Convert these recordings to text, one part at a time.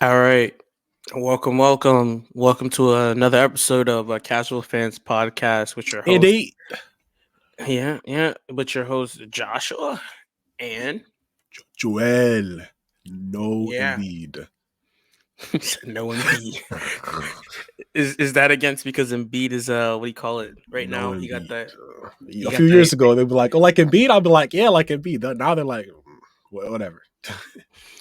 All right. Welcome to another episode of Casual Fans Podcast with your host. Indeed. With your host Joshua and Joel. No, yeah, indeed. no Embiid. Is that against because Embiid is what do you call it right No, now? Embiid. He A got few the years ago, they'd be like, "Oh, like Embiid." I'd be like, "Yeah, like Embiid." Now they're like, Whatever."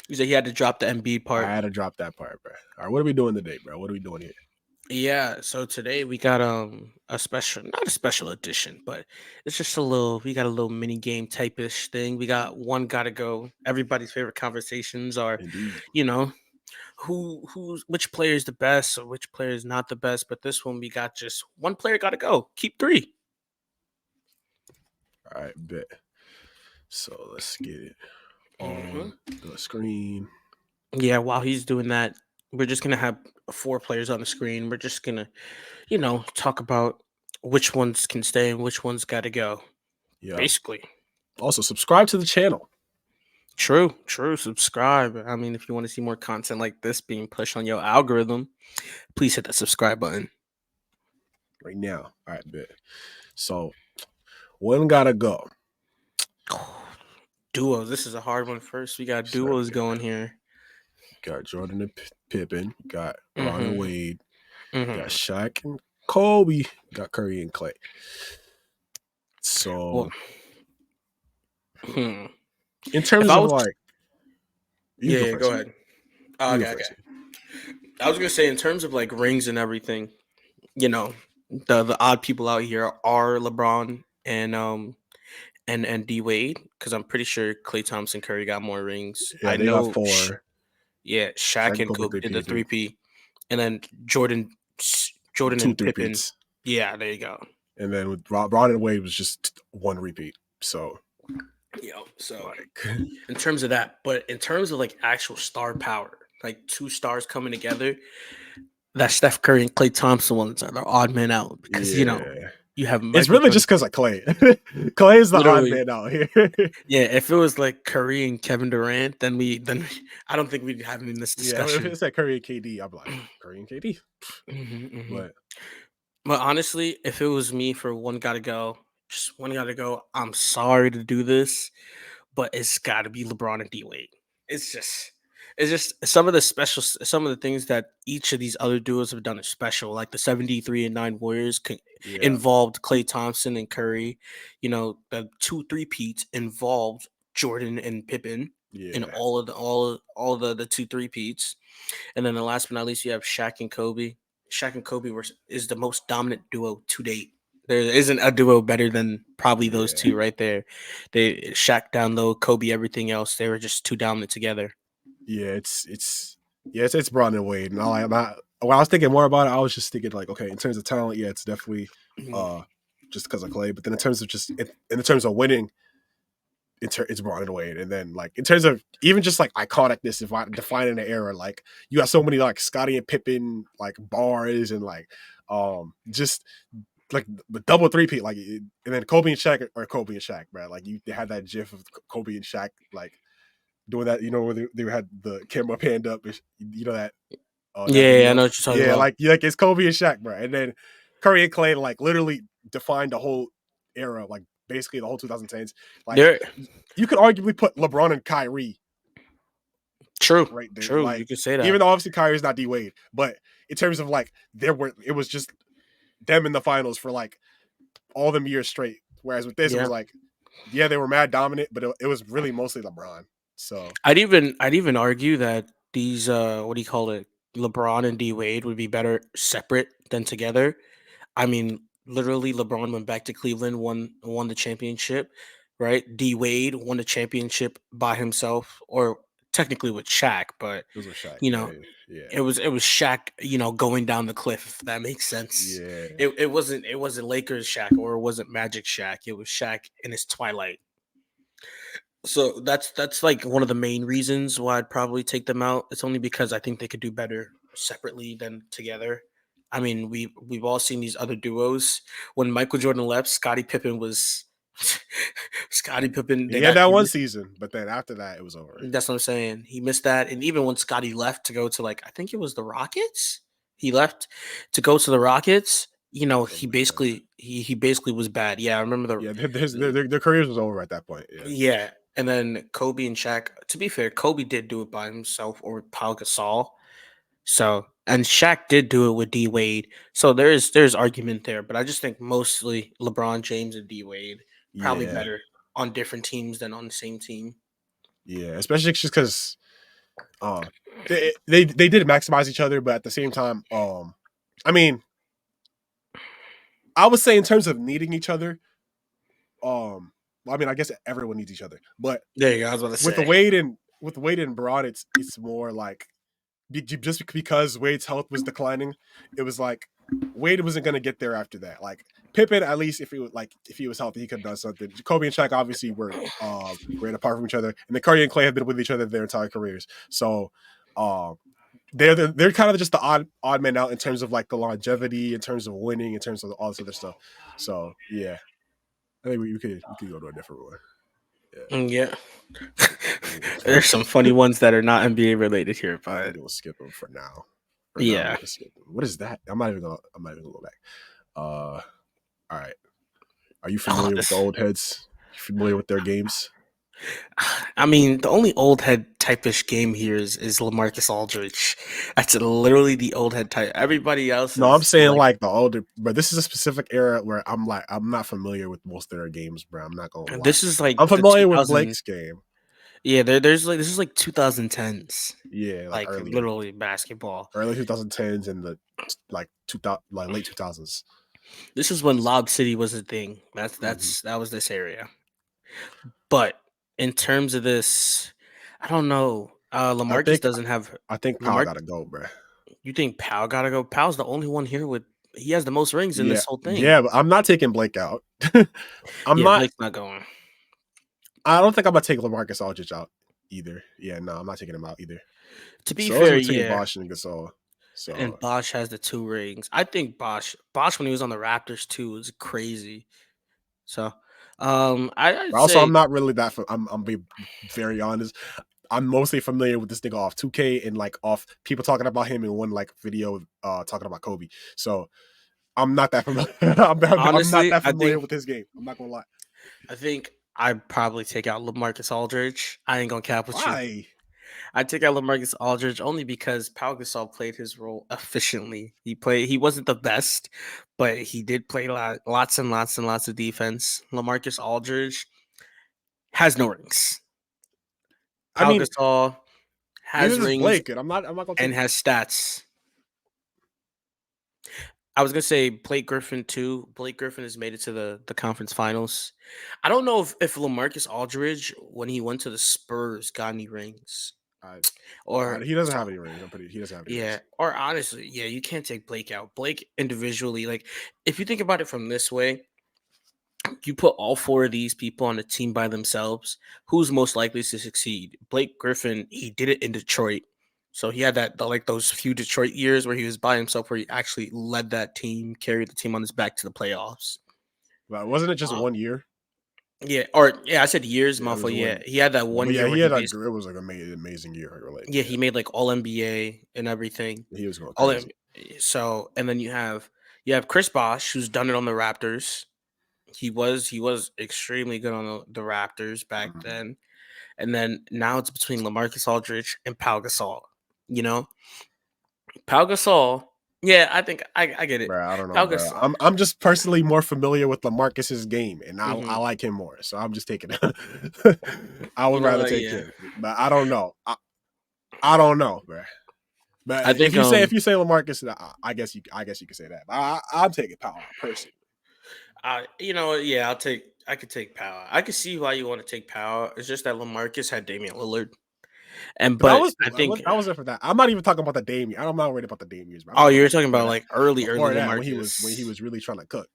he said he had to drop the Embiid I part. had to drop that part, bro. All right, what are we doing today, bro? What are we doing here? Yeah, so today we got a special, not a special edition, but it's just a little, we got a little mini game type-ish thing. We got one gotta go. Everybody's favorite conversations are, Indeed. you know, who's which player is the best or which player is not the best. But this one we got just one player gotta go. Keep three. All right, bet. So let's get it hmm on the screen. Yeah, while he's doing that, we're just gonna have four players on the screen. We're just gonna, talk about which ones can stay and which ones gotta go. Yeah. Basically. Also, subscribe to the channel True. Subscribe. I mean, if you want to see more content like this being pushed on your algorithm, please hit that subscribe button. right now. All right, bet. So one gotta go. Duos. This is a hard one first. We got So duos going here. got Jordan and Pippen. Got Ron and hmm Wade. Got hmm Shaq and Kobe. Got Curry and Clay. So Well, hmm. in If terms I of was, like, you can go yeah, go first. ahead. You go Okay. first. I was gonna say in terms of like rings and everything, you know, the odd people out here are LeBron and D Wade because I'm pretty sure Clay Thompson Curry got more rings. Yeah, I they got know, four. yeah, Shaq Shaq and and Kobe Kobe did the 3P, three P, and then Jordan two and three Pippen. peats, Yeah, there you go. and then with Ron and Wade was just one repeat. So So like, in terms of that, but in terms of like actual star power, like two stars coming together, that Steph Curry and Klay Thompson ones are the odd man out because yeah, you have it's Michael really Jordan. just because of Clay. Clay is the odd Literally, man out here. yeah. If it was like Curry and Kevin Durant, I don't think we'd have in this Yeah, if discussion. it's like Curry and KD, I'm like Curry and KD. hmm But But honestly, if it was me for one gotta go, just one gotta go. I'm sorry to do this, but it's got to be LeBron and D Wade. It's just, it's just some of the things that each of these other duos have done is special. Like the 73-9 Warriors yeah, involved Klay Thompson and Curry. The two three peats involved Jordan and Pippen in yeah, all of the two three peats. And then the last but not least, you have Shaq and Kobe. Shaq and Kobe is the most dominant duo to date. There isn't a duo better than probably those yeah. two right there. They Shaq down low, Kobe everything else. They were just too dominant together. Yeah, it's Bron and Wade. And when I was thinking more about it, I was just thinking like, okay, in terms of talent, yeah, it's definitely Mhm. uh just because of Clay. But then in terms of in terms of winning, it's Bron and Wade. And then like in terms of even just like iconicness, if I defining the era, like you got so many like Scotty and Pippen like bars and like just like the double three-peat, like, and then Kobe and Shaq or Kobe and Shaq, bro. Like they had that GIF of Kobe and Shaq like doing that, where they had the camera panned up, that that Yeah, I video. know what you're talking Yeah, about. like it's Kobe and Shaq, bro. And then Curry and Clay like literally defined the whole era, like basically the whole 2010s. Like They're you could arguably put LeBron and Kyrie true, right there. true. You Like could say even that. though obviously Kyrie's not D Wade, but in terms of like it was just them in the finals for like all them years straight. Whereas with this, it Yeah, was like, yeah, they were mad dominant, but it was really mostly LeBron. So I'd even argue that these what do you call it, LeBron and D Wade would be better separate than together. I mean, literally, LeBron went back to Cleveland, won the championship, right? D Wade won the championship by himself, or technically with Shaq, but it was with Shaq, you but know, yeah, it was Shaq, going down the cliff. If that makes sense. yeah, It wasn't Lakers Shaq or it wasn't Magic Shaq. It was Shaq in his twilight. So that's like one of the main reasons why I'd probably take them out. It's only because I think they could do better separately than together. I mean, we've all seen these other duos. When Michael Jordan left, Scottie Pippen was Scottie Pippen, He had that he one missed. season, but then after that, it was over. That's what I'm saying. He missed that, and even when Scottie left to go to like I think it was the Rockets, he left to go to the Rockets. You know, he Something like that. basically he basically was bad. Yeah, I remember Yeah, the their careers was over at that point. Yeah, yeah, and then Kobe and Shaq. To be fair, Kobe did do it by himself or with Pau Gasol. So and Shaq did do it with D Wade. So there's argument there, but I just think mostly LeBron James and D Wade probably yeah, better on different teams than on the same team. yeah. Especially just because uh, they did maximize each other, but at the same time, I mean, I would say in terms of needing each other, I mean, I guess everyone needs each other, but There you go. I was about to with the say. Wade and Braun, it's more like just because Wade's health was declining, it was like Wade wasn't going to get there after that. Like Pippen, at least if he was healthy, he could have done something. Kobe and Shaq obviously were great apart from each other, and the Curry and Clay have been with each other their entire careers. So um, they're kind of just the odd man out in terms of like the longevity, in terms of winning, in terms of all this other stuff. So yeah, I think we could go to a different one. Yeah. Yeah. There's some funny ones that are not NBA related here, I but think we'll skip them for now. For now, we yeah. can skip them. What is that? I'm not even gonna go back. All right. Are you Oh, familiar with the this. old heads? You familiar with their games? I mean, the only old head type-ish game here is Lamarcus Aldridge. That's literally the old head type. Everybody else No, I'm is saying like like the older, but this is a specific era where I'm not familiar with most of their games, bro. I'm not gonna lie. this is I'm like the familiar with 2000. Blake's game. Yeah, there's like this is like 2010s, Yeah, like like literally basketball. early 2010s and the like 2000 like late 2000s. This is when Lob City was a thing. Mm-hmm. That was this area. But in terms of this, I don't know. I Lamarcus think doesn't have I think Powell Lamar. got to go, bro. You think Pal gotta go? Pal's the only one here with he has the most rings in Yeah, this whole thing. yeah, but I'm not taking Blake out. I'm Yeah, not. Blake's not going. I don't think I'm gonna take Lamarcus Aldridge out either. Yeah, no, I'm not taking him out either. To be So it was fair, between yeah. Bosch and Gasol. And So, Bosch has the two rings. I think Bosch when he was on the Raptors too was crazy. So, I'd but also I'm say not really that. I'm being very honest. I'm mostly familiar with this nigga off 2K and like off people talking about him in one like video talking about Kobe. So I'm not that familiar. I'm not honestly, that familiar with his game. I'm not gonna lie. I think I'd probably take out LaMarcus Aldridge. I ain't gonna cap with you. Why? I'd take out LaMarcus Aldridge only because Pau Gasol played his role efficiently. He wasn't the best, but he did play lots and lots and lots of defense. LaMarcus Aldridge has no rings. I Pau mean, Gasol neither has does rings Blake, and I'm not gonna and take. has stats. I was gonna say Blake Griffin too. Blake Griffin has made it to the conference finals. I don't know if Lamarcus Aldridge, when he went to the Spurs, got any rings. I, Or he doesn't have so any rings. He doesn't have any yeah. rings. Or honestly, yeah, you can't take Blake out. Blake individually, like if you think about it from this way, you put all four of these people on a team by themselves, who's most likely to succeed? Blake Griffin, he did it in Detroit. So he had like those few Detroit years where he was by himself, where he actually led that team, carried the team on his back to the playoffs. But wasn't it just Uh, 1 year? yeah, or yeah, I said years, Yeah, it was motherfucker. Yeah, one. he had that one But yeah, year where he he had basically, it was like amazing year. Like yeah, he made like All NBA and everything. he was going All crazy. so, and then you have Chris Bosh, who's done it on the Raptors. He was extremely good on the Raptors back Mhm. then. And then now it's between Lamarcus Aldridge and Pau Gasol. You know, Pau Gasol. Yeah, I think I get it. Bro, I don't know, Pau bro. Gasol. I'm just personally more familiar with Lamarcus's game, and I Hmm. like him more, so I'm just taking him. I You would know rather what? take Yeah, him, but I don't know. I don't know, bro. I But think if you say Lamarcus, I guess you could say that. But I'm taking Powell out personally. you know what? Yeah, I could take Pau. I could see why you want to take Pau. It's just that Lamarcus had Damian Lillard, and But but I think I was there for that. I'm not even talking about the Damian. I'm not worried about the Damians, bro. I'm oh, talking you're about talking about like early before that when he Lamarcus. was really trying to cook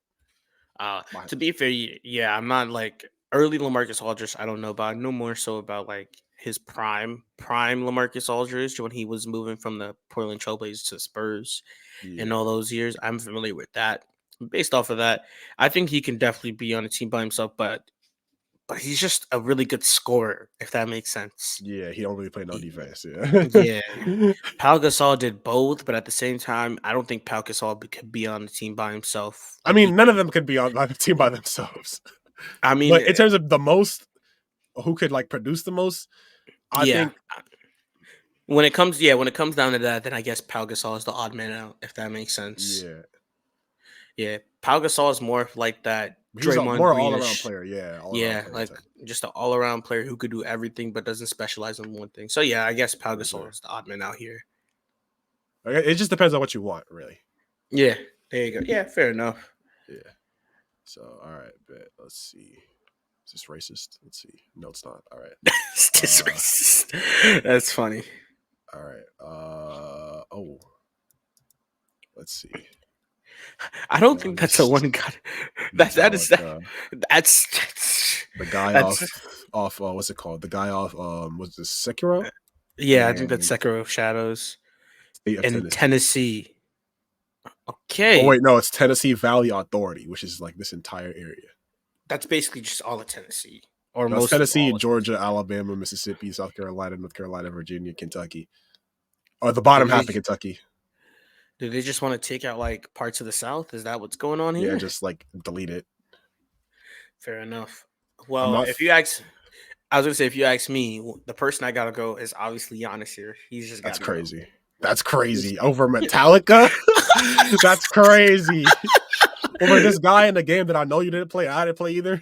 by To be himself. fair, yeah, I'm not like early Lamarcus Aldridge. I don't know about. I know more so about like his prime Lamarcus Aldridge when he was moving from the Portland Trailblazers to Spurs and Yeah, all those years. I'm familiar with that. based off of that, I think he can definitely be on a team by himself. But he's just a really good scorer, if that makes sense. Yeah, he don't really play no He- defense. Yeah. yeah, Pau Gasol did both, but at the same time, I don't think Pau Gasol could be on the team by himself. I Like mean, none of them could be on the team by themselves. I mean, But in terms of the most, who could like produce the most, I yeah. think When it comes down to that, then I guess Pau Gasol is the odd man out, if that makes sense. yeah, Yeah, Pau Gasol is more of like that he's a Draymond more all around Greenish. player. Yeah, all around Yeah, player like type. just an all around player who could do everything but doesn't specialize in one thing. So yeah, I guess Pau Yes, Gasol sir. is the odd man out here. It just depends on what you want, really. Yeah, there you go. Yeah, fair enough. Yeah. So, all right, bet. Let's see. Is this racist? Let's see. No, it's not. All right. It's just racist. That's funny. All right. Oh. Let's see. I don't think that's a Giannis, one guy. That is Metallica, that's the guy that's off what's it called? The guy off was this Sekiro yeah. I think that's and Sekiro of Shadows State of in Tennessee. Tennessee. Oh Okay, wait, no, it's Tennessee Valley Authority, which is like this entire area. that's basically just all of Tennessee, or No, it's most of Tennessee, all. Georgia, Alabama, Mississippi, South Carolina, North Carolina, Virginia, Kentucky, or the bottom Did half they, of Kentucky. did they just want to take out like parts of the South? Is that what's going on Yeah, here? just like delete it. Fair enough. I'm Well, not. if you ask, I was gonna say if you ask me, the person I gotta go is obviously Giannis here. He's just got That's to go. crazy. That's crazy. Over Metallica? That's crazy. Over this guy in the game that I know you didn't play. I didn't play either.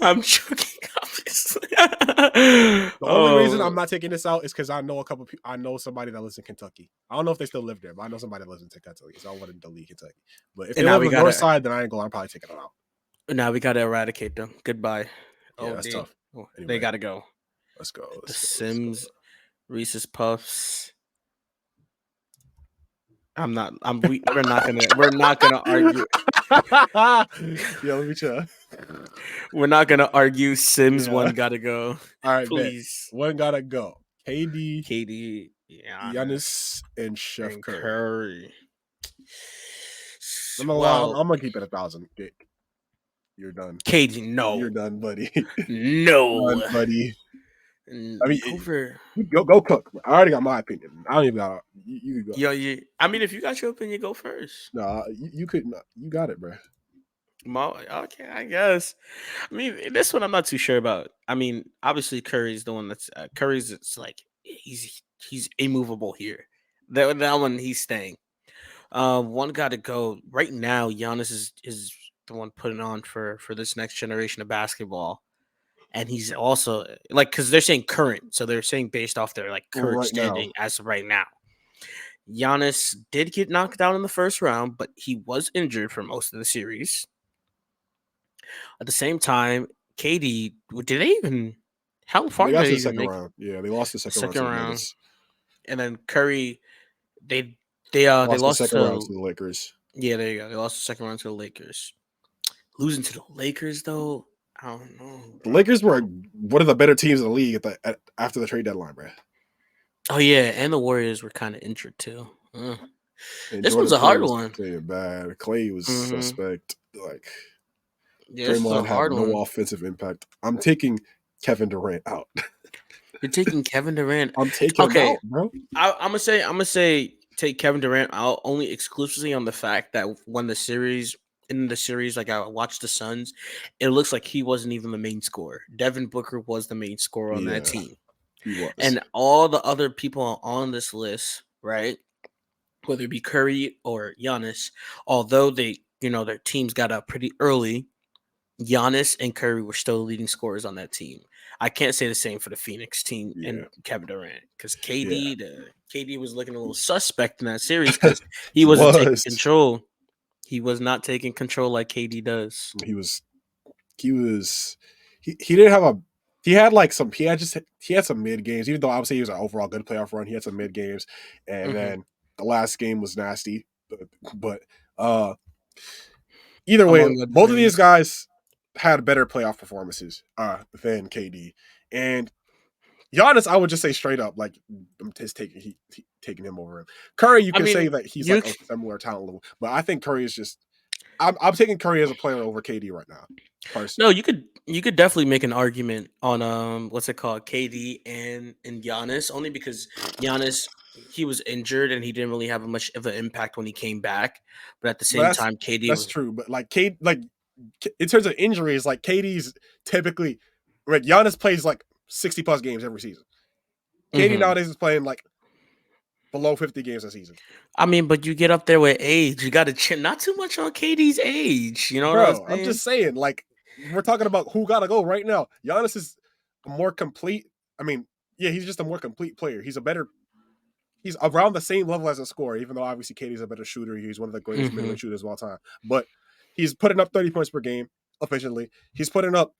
I'm joking, obviously. The only reason I'm Oh, not taking this out is because I know a couple people. I know somebody that lives in Kentucky. I don't know if they still live there, but I know somebody that lives in Kentucky, so I wanted to delete Kentucky. But if they and now live we on the north gotta side, then I ain't going. I'm probably taking it out. eradicate them. Goodbye. Yeah, Oh, that's D. tough. Oh, they Anyway, gotta go. let's go. The Let's go. Let's go. Sims, Reese's Puffs. I'm not. We're not gonna argue. Yeah, let me check. We're not gonna argue. Sims Yeah. one gotta go. All right, bet. Please, One gotta go. KD, KD, Giannis, Giannis, and Chef and Curry. Curry. I'm gonna Well, I'm gonna keep it 1,000. You're done. KD, no, You're done, buddy. no. Done, buddy. I mean, Over. go cook. I already got my opinion. I don't even got. You could go. Yo, I mean, if you got your opinion, go first. No, you couldn't. You got it, bro. Okay, I guess. I mean, this one I'm not too sure about. I mean, obviously Curry's the one that's Curry's. It's like he's immovable here. That one he's staying. One got to go right now. Giannis is the one putting on for this next generation of basketball, and he's also like because they're saying current, so they're saying based off their like current Right now. standing as of right now. Giannis did get knocked out in the first round, but he was injured for most of the series. At the same time, KD, did they even? How far They did got they to the even second make round. Yeah, they lost the the second round to second the round? Nuggets. And then Curry, they Lost the lost second round to to the Lakers. yeah, there you go. They lost the second round to the Lakers. Losing to the Lakers though, I don't know. The Bro. Lakers were one of the better teams in the league after the trade deadline, bro. Oh yeah, and the Warriors were kind of injured too. And This Jordan one's a Poole hard was one. playing bad. Clay was Mhm. suspect. Like Yeah, this is a Draymond had hard no one. offensive impact. I'm taking Kevin Durant out. You're taking Kevin Durant. I'm taking him Okay, out, bro. I'm gonna say take Kevin Durant out only exclusively on the fact that when the series like I watched the Suns, it looks like he wasn't even the main scorer. Devin Booker was the main scorer on that Yeah, team, he was. and all the other people on this list, right? Whether it be Curry or Giannis, although their teams got up pretty early, Giannis and Curry were still leading scorers on that team. I can't say the same for the Phoenix team and Kevin Durant because KD was looking a little suspect in that series because he wasn't taking control. He was not taking control like KD does. He didn't have a he had like some he had some mid games, even though I would say he was an overall good playoff run. He had some mid games, and then the last game was nasty. But either way, both of these guys had better playoff performances than KD. And Giannis, I would just say straight up, like I'm just taking him over him. Curry, you can say that he's like a similar talent level, but I think Curry is just I'm taking Curry as a player over KD right now, No, personally. you could definitely make an argument on what's it called, KD and Giannis, only because Giannis, he was injured and he didn't really have much of an impact when he came back. But at the But same time, KD that's was. true. But like in terms of injuries, like KD's typically, like Giannis plays like 60 plus games every season. KD Mhm. nowadays is playing like below 50 games a season. I mean, but you get up there with age, you got to not too much on KD's age. You know what I'm Bro, I'm saying? just saying, like, we're talking about who gotta go right now. Giannis is a more complete. I mean, yeah, he's just a more complete player. He's around the same level as a scorer, even though obviously KD's a better shooter. He's one of the greatest Hmm. mid-range shooters of all time. But he's putting up 30 points per game efficiently. He's putting up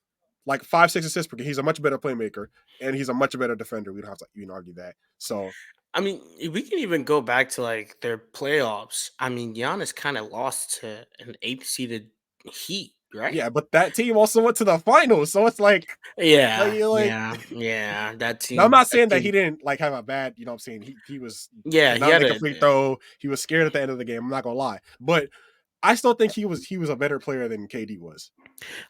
like 5, 6 assists per game. He's a much better playmaker, and he's a much better defender. We don't have to even argue that. So I mean, we can even go back to like their playoffs. I mean, Giannis kind of lost to an eighth seeded Heat, right? yeah, but that team also went to the finals. So it's Yeah, like yeah, yeah. That now, I'm team, not that saying that he team. didn't like have a bad, you know what I'm saying? He was Yeah, could he not had make a a. free throw. He was scared at the end of the game. I'm not gonna lie. But I still think he was a better player than KD was.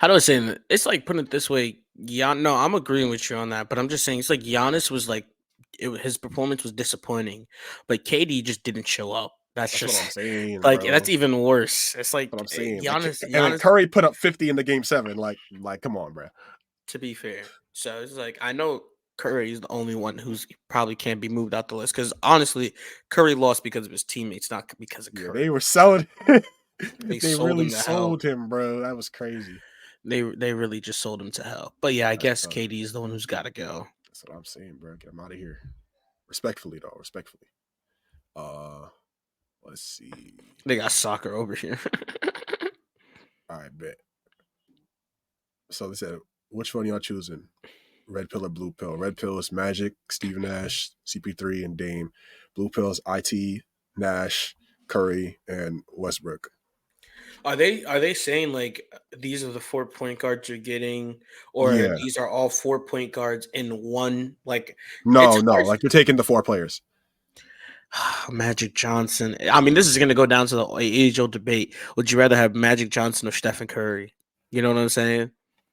How do I say it? It's like putting it this way. No, I'm agreeing with you on that, but I'm just saying it's like Giannis was like, his performance was disappointing, but KD just didn't show up. That's That's what just I'm saying, like that's bro. even worse. It's What like I'm saying. Like Giannis. and then Giannis. Curry put up 50 in the game 7. Like come on, bro. To be fair, so it's like I know Curry is the only one who's probably can't be moved out the list because honestly, Curry lost because of his teammates, not because of Yeah, Curry. they were selling They they sold really him to hell. sold him, bro. That was crazy. They really just sold him to hell. But yeah, I That's guess tough. KD is the one who's got to go. That's what I'm saying, bro. Get him out of here. Respectfully though, respectfully. Uh let's see. They got soccer over here. All right, bet. So they said, which one y'all choosing? Red pill or blue pill? Red pill is Magic, Steve Nash, CP3, and Dame. Blue pill is IT, Nash, Curry, and Westbrook. Are they saying like these are the 4 point guards you're getting, or Yeah. these are all 4 point guards in one? Like it's No, no. hard. Like you're taking the 4 players. Magic Johnson. I mean, this is going to go down to the age-old debate. Would you rather have Magic Johnson or Stephen Curry? You know what I'm saying?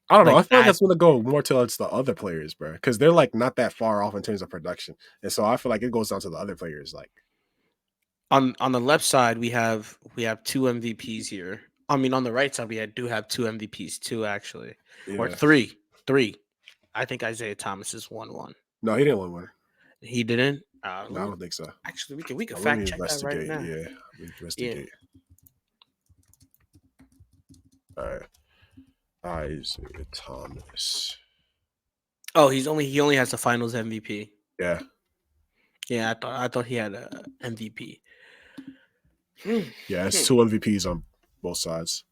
I don't know. Like I feel like that's gonna go more towards the other players, bro. Because they're like not that far off in terms of production. And so I feel like it goes down to the other players. Like, on the left side, we have two MVPs here. I mean, on the right side, do have two MVPs too, actually, or yeah. three. I think Isaiah Thomas is one. No, he didn't win one. He didn't. No, I don't think so. Actually, we can Let me fact check that right investigate. now. Yeah. Let me Yeah. investigate. All right. Isaiah Thomas. Oh, he only has the Finals MVP. Yeah. Yeah, I thought he had a MVP. Yeah, it's two MVPs on both sides.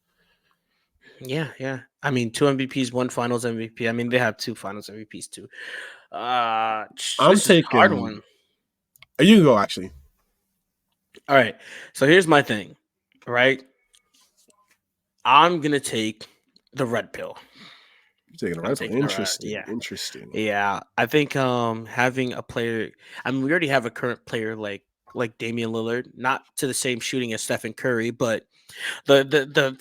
Yeah, yeah. I mean, two MVPs, one Finals MVP. I mean, they have two Finals MVPs too. I'm This is a hard taking. one. You can go actually. All right, so here's my thing. Right, I'm gonna take the red pill. You're taking a I'm rifle. taking the red. Interesting. Yeah, Interesting. yeah. I think having a player. I mean, we already have a current player like Damian Lillard, not to the same shooting as Stephen Curry, but the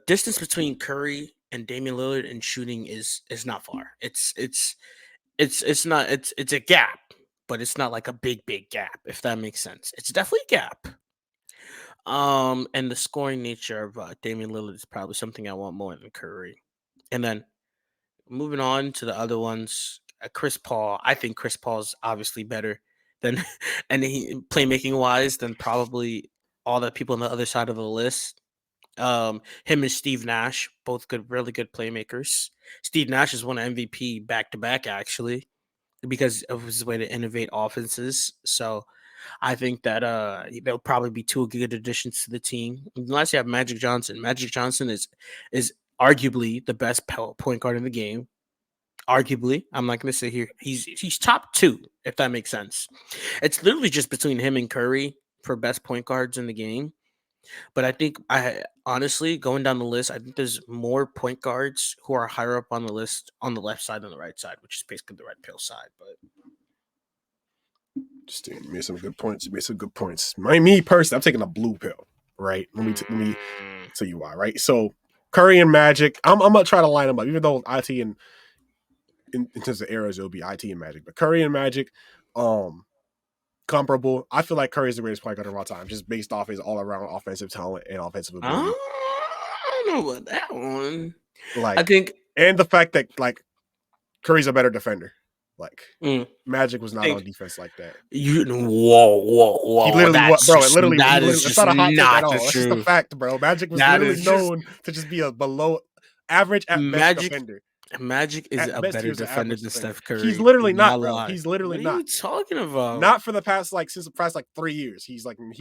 distance between Curry and Damian Lillard in shooting is not far. It's not it's a gap, but it's not like a big gap, if that makes sense. It's definitely a gap. And the scoring nature of Damian Lillard is probably something I want more than Curry. And then moving on to the other ones, Chris Paul. I think Chris Paul's obviously better than and he playmaking wise than probably all the people on the other side of the list. Him and Steve Nash, both good, really good playmakers. Steve Nash has won MVP back to back actually because of his way to innovate offenses. So I think that they'll probably be two good additions to the team. Unless you have Magic Johnson. Magic Johnson is arguably the best point guard in the game. Arguably, I'm not going to say here he's top two if that makes sense. It's literally just between him and Curry for best point guards in the game. But I think I honestly going down the list, I think there's more point guards who are higher up on the list on the left side than the right side, which is basically the red pill side. But Interesting. You made some good points. You made some good points. Me personally, I'm taking a blue pill. Right. Let me tell you why, right? So Curry and Magic, I'm gonna try to line them up, even though IT and in terms of eras, it'll be IT and Magic, but Curry and Magic, um, comparable. I feel like Curry is the greatest point guard of all time, just based off his all around offensive talent and offensive ability. I don't know about that one. I Like, think. and the fact that like Curry's a better defender. Like Mm, Magic was I not on think defense like that. you. He Whoa! literally what, bro? It literally, That is that's just not a hot take at not the all. That's just a truth. fact, bro. Magic was That literally is just known to just be a below average at best Magic. defender. Magic is At a best, he better was an defender average than defender. Steph He's Curry. literally Not not, bro. lie. He's literally What are you not. talking about? Not for the past like since the past like 3 years. He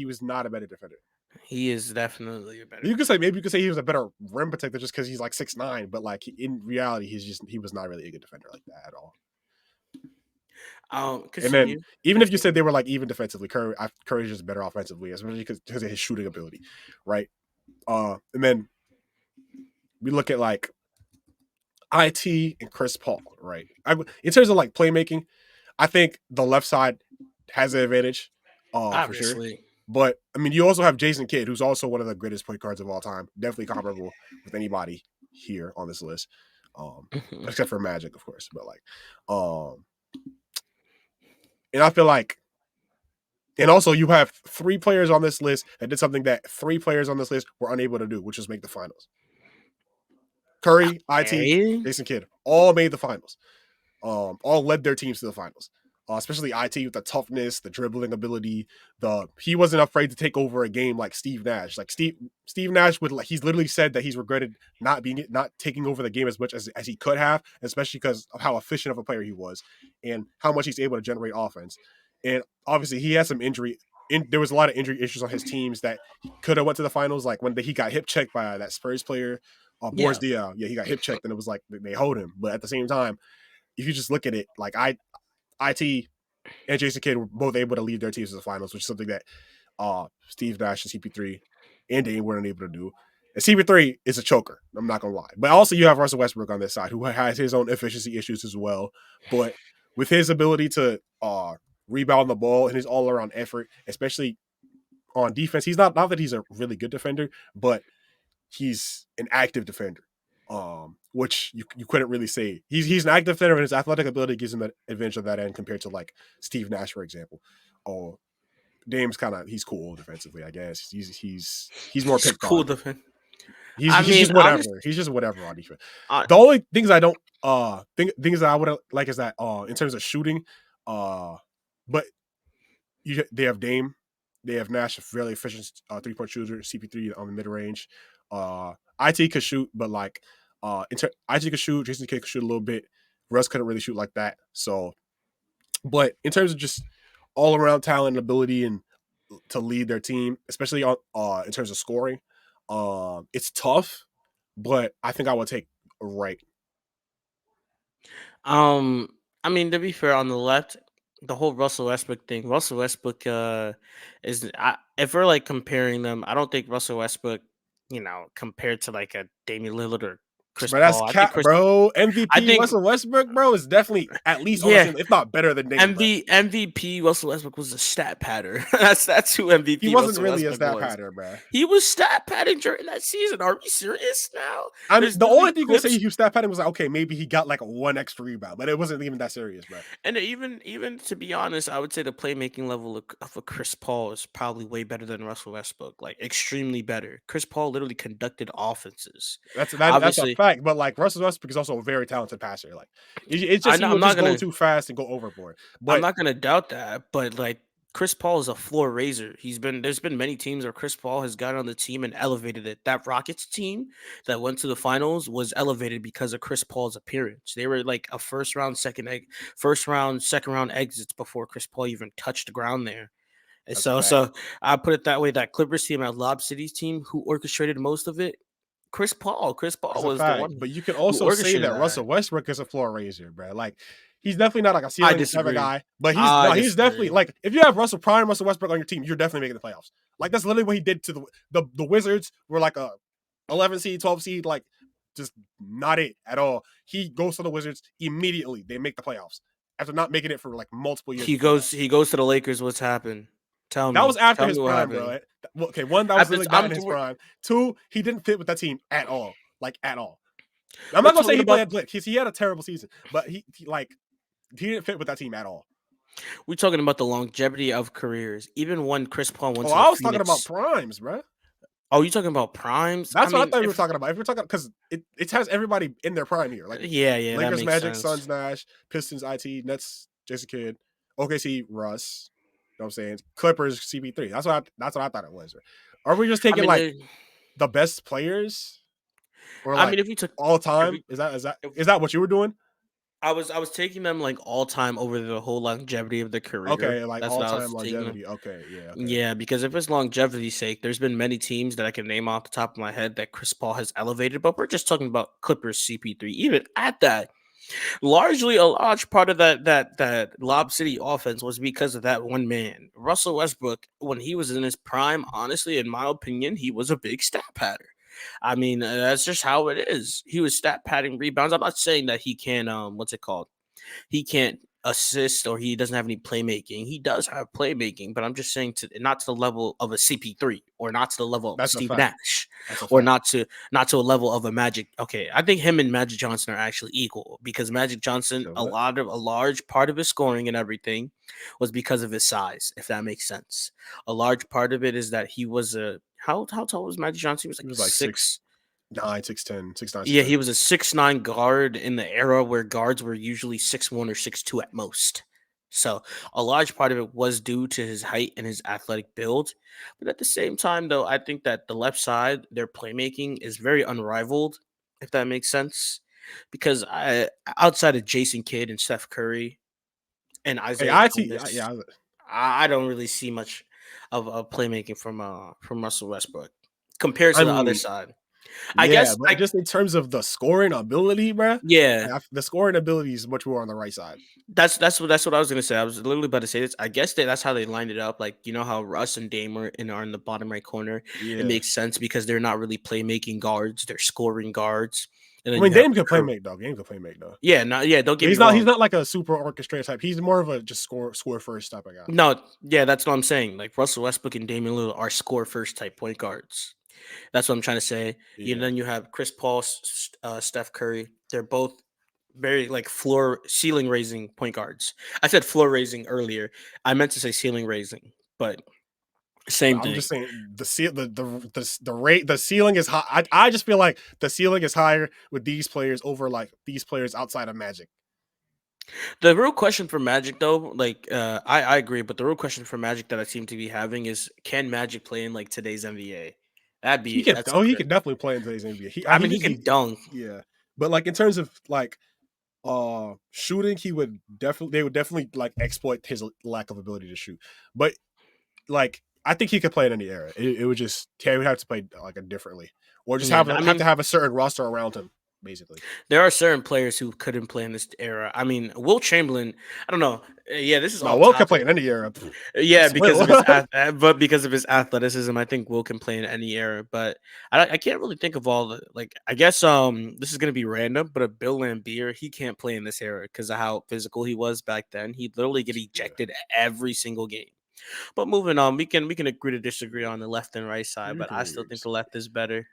was not a better defender. He is definitely a better. You could say maybe you could say he was a better rim protector just because he's like 6'9", but like in reality, he was not really a good defender like that at all. And then Continue. even if you said Continue. they were like even defensively, Curry's just better offensively, especially because of his shooting ability, right? And then we look at like IT and Chris Paul, right? In terms of like playmaking, I think the left side has an advantage, for sure. Obviously. But I mean, you also have Jason Kidd, who's also one of the greatest point guards of all time, definitely comparable with anybody here on this list, Mhm. except for Magic, of course. But like, and I feel like, and also you have 3 players on this list that did something that 3 players on this list were unable to do, which is make the finals. Curry, IT, Okay. Jason Kidd, all made the finals. All led their teams to the finals. Especially IT with the toughness, the dribbling ability. He wasn't afraid to take over a game like Steve Nash. Like Steve Nash he's literally said that he's regretted not taking over the game as much as he could have, especially because of how efficient of a player he was and how much he's able to generate offense. And obviously he had some injury. There was a lot of injury issues on his teams that he could have went to the finals. Like when he got hip checked by that Spurs player, Boris Yeah. Diaw. Yeah, he got hip checked, and it was like they hold him. But at the same time, if you just look at it, like IT and Jason Kidd were both able to lead their teams to the finals, which is something that Steve Nash and CP3 and Dame weren't able to do. And CP3 is a choker. I'm not gonna lie, but also you have Russell Westbrook on this side, who has his own efficiency issues as well. But with his ability to rebound the ball and his all around effort, especially on defense, he's not that he's a really good defender, but he's an active defender. Which you couldn't really say. He's an active defender, and his athletic ability gives him an advantage on that end compared to like Steve Nash, for example. Oh, Dame's he's cool defensively, I guess. He's more He's picked cool on. defense. He's I he's mean, just honest. whatever. He's just whatever on defense. Uh, The only things I don't things that I would like is that in terms of shooting, but they have Dame, they have Nash, a fairly efficient 3-point shooter, CP3 on the mid range. IT could shoot, but like IT could shoot, Jason Kidd could shoot a little bit. Russ couldn't really shoot like that. So, but in terms of just all around talent and ability and to lead their team, especially on in terms of scoring, it's tough. But I think I would take right. um, I mean, to be fair, on the left, the whole Russell Westbrook thing. Russell Westbrook if we're like comparing them, I don't think Russell Westbrook, compared to like a Damian Lillard or Chris But that's Paul. cat, bro. I MVP think Russell Westbrook, bro, is definitely at least on the yeah, same, if not better than Dame, bro. MVP Russell Westbrook was a stat patter. That's who He MVP wasn't Russell really a Westbrook stat was. pattern, bro. He was stat padding during that season. Are we serious now? I mean, There's the literally only thing you can say clips. he was stat padding was like, okay, maybe he got like a 1 extra rebound, but it wasn't even that serious, bro. And even to be honest, I would say the playmaking level of a Chris Paul is probably way better than Russell Westbrook, like extremely better. Chris Paul literally conducted offenses. That's a Obviously, fact. But like Russell Westbrook is also a very talented passer. Like it's I just he know will just go too fast and go overboard. I'm But not gonna doubt that, but like Chris Paul is a floor raiser. There's been many teams where Chris Paul has gotten on the team and elevated it. That Rockets team that went to the finals was elevated because of Chris Paul's appearance. They were like a first round, second round exits before Chris Paul even touched the ground there. And that's a fact. so I put it that way. That Clippers team, that Lob City's team, who orchestrated most of it, Chris Paul. Chris Paul That's a was the fact. one But you can who also say orchestrated that that. Russell Westbrook is a floor raiser, bro. Like he's definitely not like a I ceiling type of disagree. guy, but I he's definitely disagree. like if you have Russell Westbrook on your team, you're definitely making the playoffs. Like that's literally what he did to the Wizards were like a 11 seed, 12 seed, like just not it at all. He goes to the Wizards immediately. They make the playoffs after not making it for like multiple years He before that. goes he goes to the Lakers. What's happened? That was after Tell his me what prime, happened. bro. Okay, one, that I was was, really not in his prime. Two, he didn't fit with that team at all, like at all. I'm we're not gonna say talking he played about at Blick because he had a terrible season, but he didn't fit with that team at all. we're talking about the longevity of careers. Even when Chris Paul went Oh, to the I was talking about Phoenix. primes, bro. Oh, you talking about primes? I That's what I mean, thought we were if talking about. If we're talking because it has everybody in their prime here, like yeah, that Lakers, makes Magic, sense. Suns, Nash, Pistons, Nets, Jason Kidd, OKC, Russ. You know what I'm saying? Clippers, CP3. That's what I thought it was. Are we just I taking mean, like the best players or I mean, like if we took all if time? we if Is that what you were doing? I was taking them like all time over the whole longevity of the career. Okay, like That's all what I time was taking them. longevity. Okay, yeah, okay. Yeah, because if it's longevity's sake, there's been many teams that I can name off the top of my head that Chris Paul has elevated, but we're just talking about Clippers CP3. Even at that, largely a large part of that Lob City offense was because of that one man, Russell Westbrook. When he was in his prime, honestly, in my opinion, he was a big stat patter. I mean, that's just how it is. He was stat padding rebounds. I'm not saying that he can what's it called? He can't assist or he doesn't have any playmaking. He does have playmaking, but I'm just saying to not to the level of a CP3 or not to the level of That's a Steve fact. Nash That's a or fact. not to a level of a Magic. Okay, I think him and Magic Johnson are actually equal because Magic Johnson, So a what? large part of his scoring and everything was because of his size, if that makes sense. A large part of it is that he was a how tall was Magic Johnson? He was He like was like 6. 6'9", 6'10", 6'9", Yeah, 6'10". he was a 6'9" guard in the era where guards were usually 6'1" or 6'2" at most. So a large part of it was due to his height and his athletic build. But at the same time, though, I think that the left side, their playmaking is very unrivaled, if that makes sense. Because outside of Jason Kidd and Steph Curry and Hey, Isaiah IT, Thomas, yeah, I don't really see much of playmaking from Russell Westbrook compared I to the other mean, side. I yeah, guess but just in terms of the scoring ability, bruh, yeah, the scoring ability is much more on the right side. that's what I was gonna say. I was literally about to say this. I guess that's how they lined it up. Like you know how Russ and Dame are in the bottom right corner. It Yeah, makes sense because they're not really playmaking guards; they're scoring guards. And I then mean, you have Dame can play make though. Dame can play make though. yeah, no, yeah. Don't But get me he's wrong. not like a super orchestrator type. He's more of a just score first type of guy. No, yeah, that's what I'm saying. Like Russell Westbrook and Damian Lillard are score first type point guards. That's what I'm trying to say. You Yeah, then you have Chris Paul, Steph Curry. They're both very like floor ceiling raising point guards. I said floor raising earlier. I meant to say ceiling raising, but same I'm thing. just saying the rate the ceiling is high. I just feel like the ceiling is higher with these players over like these players outside of Magic. The real question for Magic though, like I agree, but the real question for Magic that I seem to be having is can Magic play in like today's NBA? That's a He crit. can definitely play in today's NBA. I mean he can dunk. Yeah, but like in terms of like shooting, they would definitely like exploit his lack of ability to shoot. But like I think he could play in any era. It would just he would have to play like a differently, or just Yeah, I have to mean have a certain roster around him, basically. there are certain players who couldn't play in this era. I mean, Will Chamberlain, I don't know. Yeah, this is No, off Will can play topic. in any era. Yeah, because of his Will. but because of his athleticism, I think Will can play in any era. But I can't really think of all the like. I guess this is gonna be random, but a Bill Laimbeer he can't play in this era because of how physical he was back then. He'd literally get Yeah, ejected every single game. But moving on, we can agree to disagree on the left and right side, you but can I still agree. think the left is better.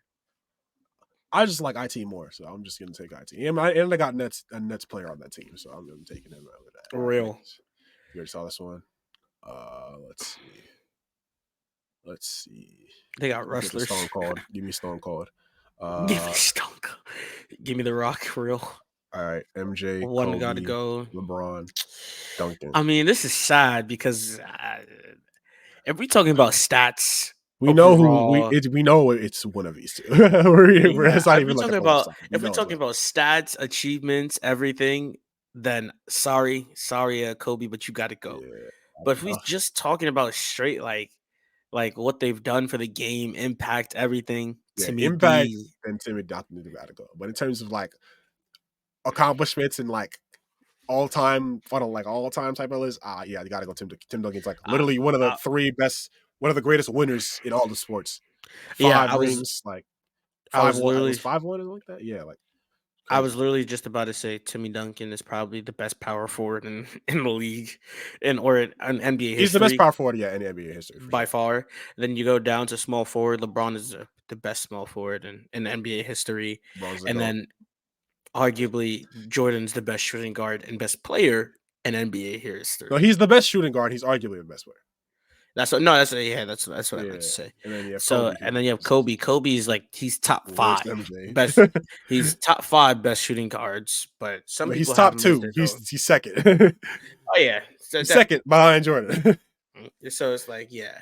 I just like IT more, so I'm just gonna take IT. And they got a Nets player on that team, so I'm gonna take him over that. All right, Real. you already saw this one. Let's see. Let's see. They got Let me get the wrestlers. Stone Cold. Give me Stone Cold. Give me Stunk. Give me the Rock. Real. All right. MJ, One got to Kobe, go. LeBron, Duncan. I mean, this is sad because if we're talking about stats We know overall, we know it's one of these two. yeah. It's not even like a toss up. We If we're know it's talking one. about stats, achievements, everything, then sorry, Kobe, but you got to go. Yeah. But if we Uh, just talking about straight like what they've done for the game, impact, everything, yeah, Timmy impact D. and Timmy Duncan gotta go. But in terms of like accomplishments and like all time type of list, yeah, you gotta go Tim Duncan's like Uh, literally one of the uh, three best, one of the greatest winners in all the sports. yeah, Five rings, like I five was one, it was literally 5-1 or like that. Yeah, like I was literally just about to say Timmy Duncan is probably the best power forward in, in the league in NBA He's the best history power forward, yeah, in NBA history for by sure. far. Then you go down to small forward. LeBron is the best small forward in NBA history. LeBron's the And GOAT. then arguably Jordan's the best shooting guard and best player in NBA No, history. he's the best shooting guard. He's arguably the best player. That's what no, that's yeah, that's what I meant to Yeah. say. And then you have So Kobe, and who then you have is Kobe. Kobe is like he's top worst five MJ. best. He's top five best shooting guards, but some No, he's people have top him as 2. their GOAT. He's second. Oh yeah, so He's second behind Jordan. so it's like yeah,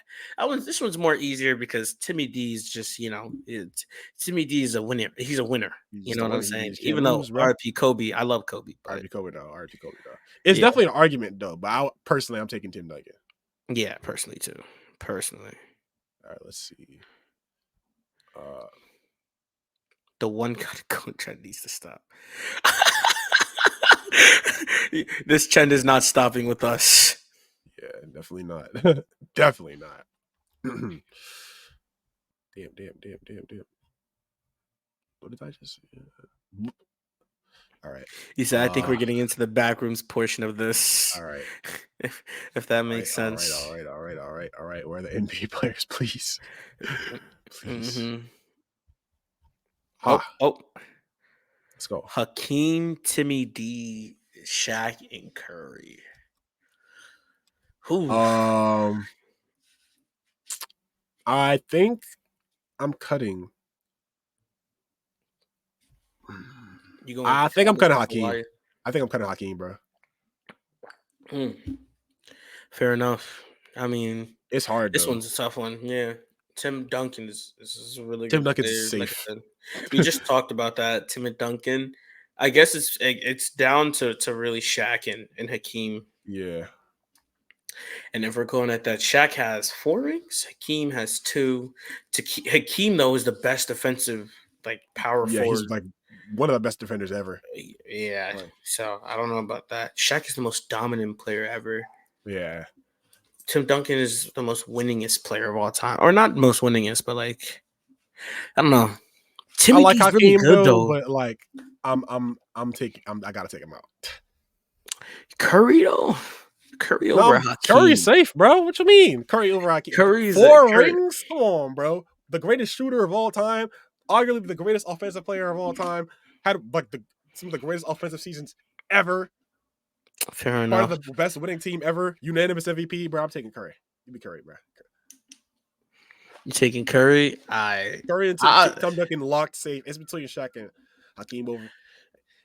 this one's more easier because Timmy D is just Timmy D is a winner. He's a winner. He's You just know a what I'm winner. He saying? just can't Even though lose, bro. RP Kobe, I love Kobe, but RP Kobe though. RP Kobe though. It's Yeah. definitely an argument though, but I'm taking Tim Duncan. yeah, personally too. Personally, All right, let's see. the one gotta go trend needs to stop. This trend is not stopping with us. Yeah, definitely not. Definitely not. Damn. What did I just say? All right. You said, I think we're getting into the backrooms portion of this. All right. If that makes sense. All right. Where are the NBA players, please? Please. Mm-hmm. Ha. Oh, Let's go. Hakeem, Timmy D, Shaq, and Curry. Who? I think I'm cutting. You going? I think I'm cutting Hakeem. Hakeem. I think I'm cutting Hakeem, bro. Fair enough. I mean, it's hard. This though. one's a tough one. Yeah. Tim Duncan is a really Tim good Duncan's player. safe. We just talked about that. Tim Duncan. I guess it's down to really Shaq and Hakeem. Yeah. And if we're going at that, Shaq has 4 rings. Hakeem has 2. Hakeem though is the best defensive power forward. He's like one of the best defenders ever. Yeah. So I don't know about that. Shaq is the most dominant player ever. Yeah. Tim Duncan is the most winningest player of all time, or not most winningest, but I don't know. I like D's Hakeem really good though, but I gotta take him out. Curry though, over Hakeem. Curry's safe, bro. What you mean? Curry over Hakeem? Curry's 4 rings? Come on, bro. The greatest shooter of all time, arguably the greatest offensive player of all time, had some of the greatest offensive seasons ever. Fair enough. Part of the best winning team ever. Unanimous MVP, bro. I'm taking Curry. Give me Curry, bro. You taking Curry? Curry and Tim Duncan locked safe. It's between Shaq and Hakeem over.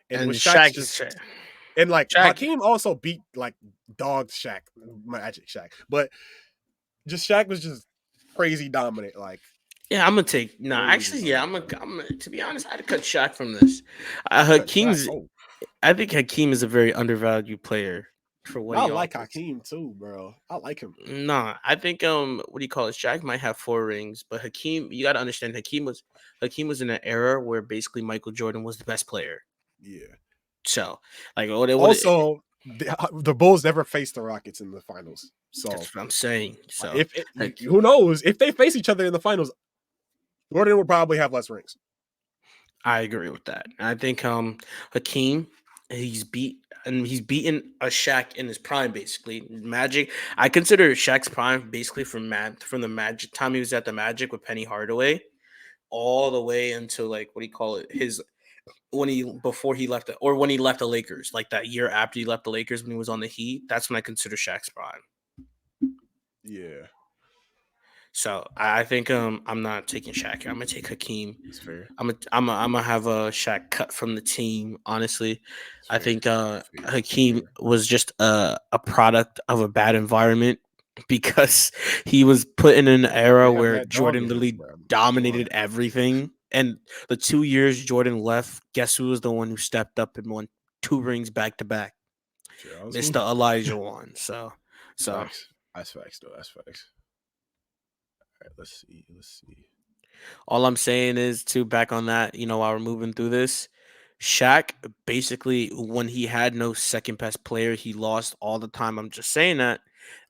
And with Shaq just and Shaq. Hakeem also beat dog Shaq, Magic Shaq. But just Shaq was just crazy dominant. Yeah, I'm gonna take I'm to be honest, I'd cut Shaq from this. Hakeem's I think Hakeem is a very undervalued player for what I like Hakeem too, bro. I like him. Nah, I think Shaq might have 4 rings, but Hakeem, you got to understand, Hakeem was in an era where basically Michael Jordan was the best player. Yeah. So the Bulls never faced the Rockets in the finals. So that's what I'm saying. So who knows if they face each other in the finals, Jordan would probably have less rings. I agree with that. I think Hakeem, he's beaten a Shaq in his prime, basically. Magic. I consider Shaq's prime basically from the Magic time he was at the Magic with Penny Hardaway, all the way until before he left when he left the Lakers, that year after he left the Lakers when he was on the Heat. That's when I consider Shaq's prime. Yeah. So I think I'm not taking Shaq. I'm gonna take Hakeem. That's fair. I'm gonna have a Shaq cut from the team. Honestly, I think Hakeem was just a product of a bad environment because he was put in an era where Jordan literally dominated everything. And the 2 years Jordan left, guess who was the one who stepped up and won 2 rings back to back? Mr. Elijah won. So that's facts though. That's facts. All right, let's see. All I'm saying is back on that, while we're moving through this, Shaq basically when he had no second best player, he lost all the time. I'm just saying that.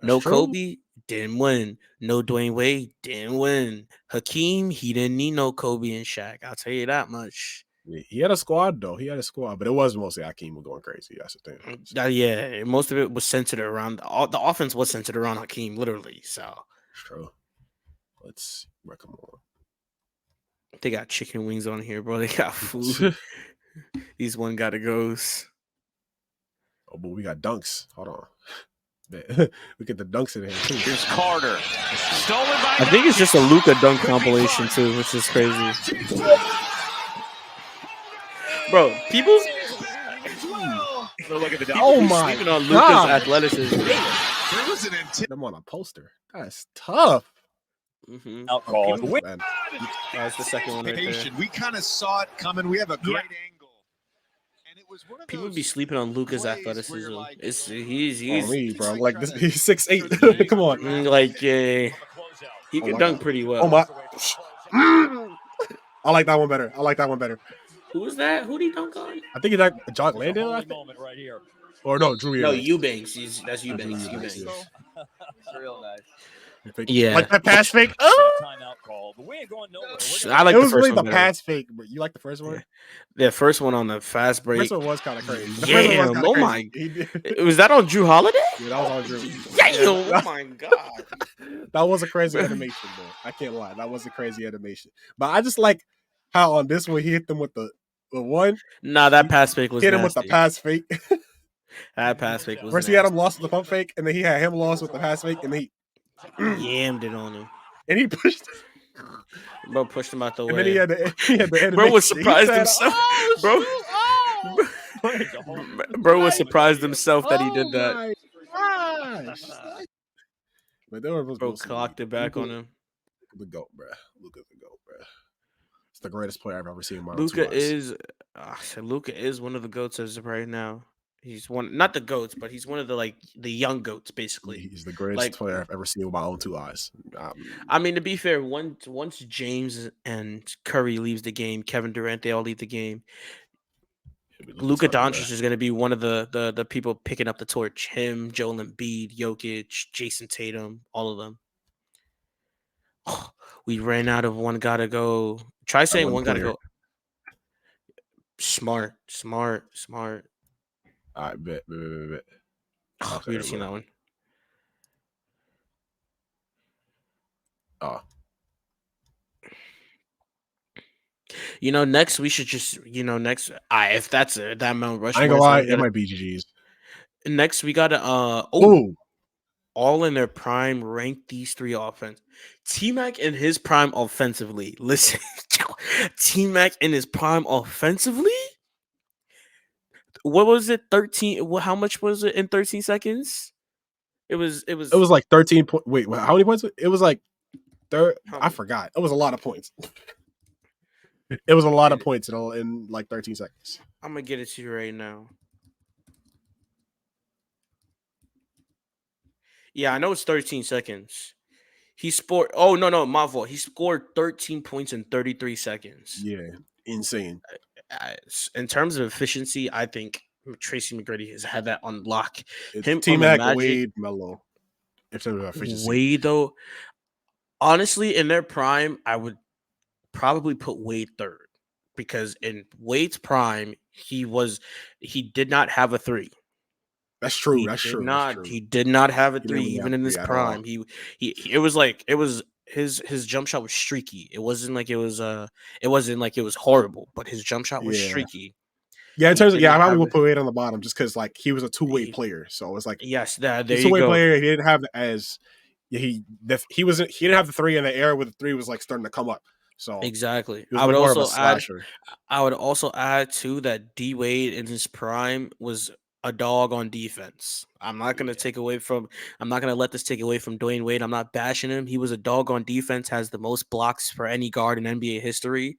No Kobe, didn't win. No Dwayne Wade, didn't win. Hakeem, he didn't need no Kobe and Shaq. I'll tell you that much. He had a squad though. He had a squad, but it was mostly Hakeem going crazy. That's the thing. Yeah, most of it was centered around the offense was centered around Hakeem, literally. So True. Let's come on. they got chicken wings on here, bro. They got food. These one gotta goes. Oh, but we got dunks. Hold on. We get the dunks in here too. Here's Carter. Stolen by I think it's just a Luka dunk compilation too, which is crazy. Bro, people look at the Oh be my sleeping on Luka's God. athleticism. There was an intent. I'm on a poster. That's tough. Mm-hmm. Out call. People- man. That's the second one right there. We kind of saw it coming. We have a great angle. And it was one of People those be sleeping on Luka's plays where athleticism. you're like, he's Oh, me, bro. like Like this, trying to- he's 6'8". Come on. like he Oh can my dunk God. pretty well. Oh my. I like that one better. I like that one better. Who was that? Who did he dunk on? I think it's like Jock Landale. I think. Moment right here. Or no, Drew. No, Eubanks. Eubanks. That's Eubanks. Eubanks, Eubanks. It's real nice. Yeah. Like that pass fake. Timeout call. But we ain't going nowhere. I like It the was first really one the better. pass fake, but you like the first one? The first one on the fast The break. first one was kind of crazy. The first one was Damn, kinda oh crazy. my- He did- Was that on Drew Holiday? Yeah, that was on Drew. Damn, oh my god. That was a crazy animation, though. I can't lie. That was a crazy animation. But I just like how on this one he hit them with the one, Nah, that pass fake was hit him with nasty. the pass fake. That pass fake was First he had him lost with the pump fake, and then he had him lost with the pass fake, and yammed it on him. he pushed, Bro pushed him out the and way. then he had the animation. Bro was He surprised said, himself. "Oh, Bro- shoot, oh." Bro was surprised himself that he did Oh that. my gosh. But there was Bro clocked it back on him. The GOAT, bro. Luka's the GOAT, bro. It's the greatest player I've ever seen in my Luka two eyes. is one of the goats as of right now. He's one, not the goats, but he's one of the young goats, basically. He's the greatest like- player I've ever seen with my own two eyes. I mean, to be fair, once James and Curry leaves the game, Kevin Durant, they all leave the game. Luka Doncic is going to be one of the people picking up the torch. Him, Joel Embiid, Jokic, Jason Tatum, all of them. Oh, we ran out of one gotta go. Try saying one gotta player. go. Smart. All right, bet. Oh, Okay, we would have seen well. that one. Oh, Next we should just if that's that Mount Rushmore. I ain't gonna lie, we it gotta- might be GG's. next we gotta Ooh, all in their prime, rank these three offense. T-Mac in his prime offensively. Listen, T-Mac in his prime offensively. What was it? 13. How much was it in 13 seconds? It was it was like 13 points. Wait, how many points? It was like third. How I many? forgot. It was a lot of points. It was a lot of points in like 13 seconds. I'm gonna get it to you right now. Yeah, I know it's 13 seconds. He scored. Oh no, my fault. He scored 13 points in 33 seconds. Yeah, insane. In terms of efficiency, I think Tracy McGrady has had that on lock. It's Him on the T-Mac, Magic- Wade, Melo. In terms of efficiency. Wade, though, honestly, in their prime, I would probably put Wade third because in Wade's prime, he did not have a three. That's true. He That's did true. not. That's true. He did not have a He three didn't even have in his three at prime. all. He it was his jump shot was streaky. It wasn't like it was horrible, but his jump shot was Yeah. streaky. Yeah, in terms of did I not probably have would a- put Wade on the bottom just because like he was a two-way He- player. So it was like Yes, there he's a you two-way go. player. He didn't have he didn't have the three, and the era where the three was like starting to come up. So Exactly. he was I would more of a also add. slasher. I would also add too that D Wade in his prime was a dog on defense. I'm not gonna let this take away from Dwayne Wade. I'm not bashing him. He was a dog on defense, has the most blocks for any guard in NBA history.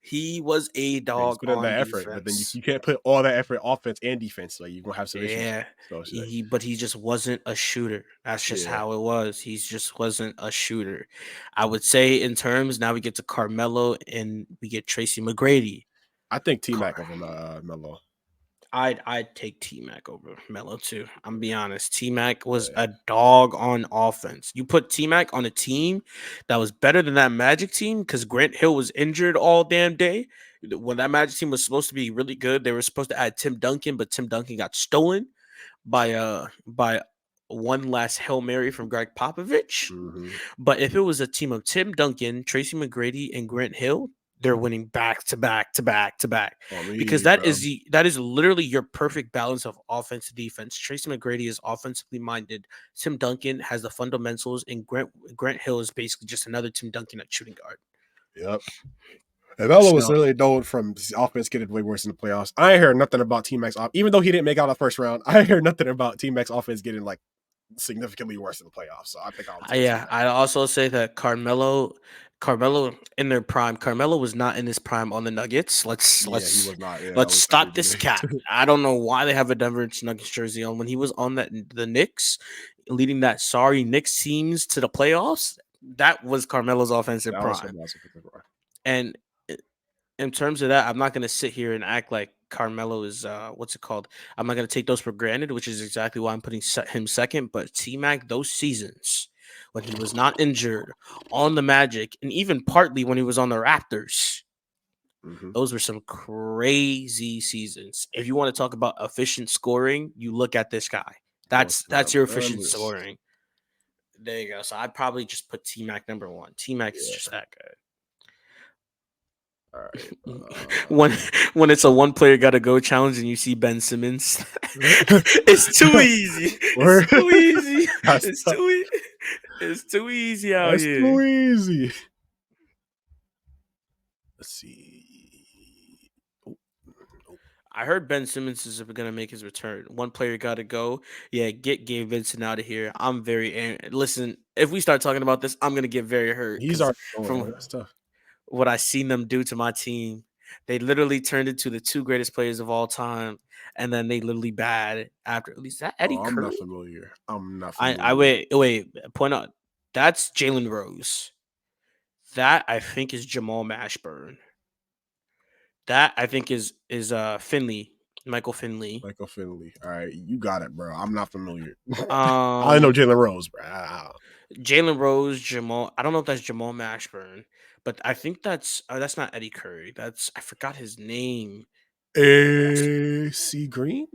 He was a Yeah, he's dog put in on that defense. effort, but then you can't put all that effort offense and defense. Like you're gonna have some issues. Yeah, So it's like, but he just wasn't a shooter. That's just Yeah. how it was. He just wasn't a shooter. I would say in terms now we get to Carmelo and we get Tracy McGrady. I think T-Mac over Melo. I'd take T Mac over Melo too. I'm be honest. T Mac was a dog on offense. You put T Mac on a team that was better than that Magic team because Grant Hill was injured all damn day. When that Magic team was supposed to be really good, they were supposed to add Tim Duncan, but Tim Duncan got stolen by one last Hail Mary from Greg Popovich. Mhm. But if it was a team of Tim Duncan, Tracy McGrady, and Grant Hill, they're winning back to back to back to back. Because that is literally your perfect balance of offense to defense. Tracy McGrady is offensively minded. Tim Duncan has the fundamentals, and Grant Hill is basically just another Tim Duncan at shooting guard. Yep. And Melo was So- really known from his offense getting way worse in the playoffs. I ain't heard nothing about T-Mac's off. Even though he didn't make out the first round, I ain't heard nothing about T-Mac's offense getting like significantly worse in the playoffs. So I think I'll take Yeah, T-Mac. I also say that Carmelo in their prime. Carmelo was not in his prime on the Nuggets. Let's Yeah, he was not. Yeah, that let's was stop crazy. this cap. I don't know why they have a Denver Nuggets jersey on. When he was on the Knicks, leading that sorry Knicks teams to the playoffs, that was Carmelo's offensive That was prime. something else I think about. And in terms of that, I'm not gonna sit here and act like Carmelo is what's it called? I'm not gonna take those for granted, which is exactly why I'm putting him second. But T Mac, those seasons when he was not injured on the Magic, and even partly when he was on the Raptors, Mhm. those were some crazy seasons. If you want to talk about efficient scoring, you look at this guy. That's your efficient Memphis. scoring. There you go. So I'd probably just put T Mac number one. T Mac is Yeah. just that good. All right. When it's a one player gotta go challenge and you see Ben Simmons, it's too easy. Word. It's too easy. That's It's tough. too easy. It's too easy out That's here. too easy. Let's see. I heard Ben Simmons is gonna make his return. One player gotta go. Yeah, get Gabe Vincent out of here. I'm very listen. If we start talking about this, I'm gonna get very hurt. He's 'cause already going. from That's tough. what I seen them do to my team. They literally turned into the two greatest players of all time, and then they literally bad after. At least that Eddie I'm Curry. not familiar. I wait. Point out that's Jalen Rose. That I think is Jamal Mashburn. That I think is Finley, Michael Finley. Michael Finley. All right, you got it, bro. I'm not familiar. I know Jalen Rose, bro. Jalen Rose, Jamal. I don't know if that's Jamal Mashburn, but I think that's not Eddie Curry. I forgot his name. AC Green.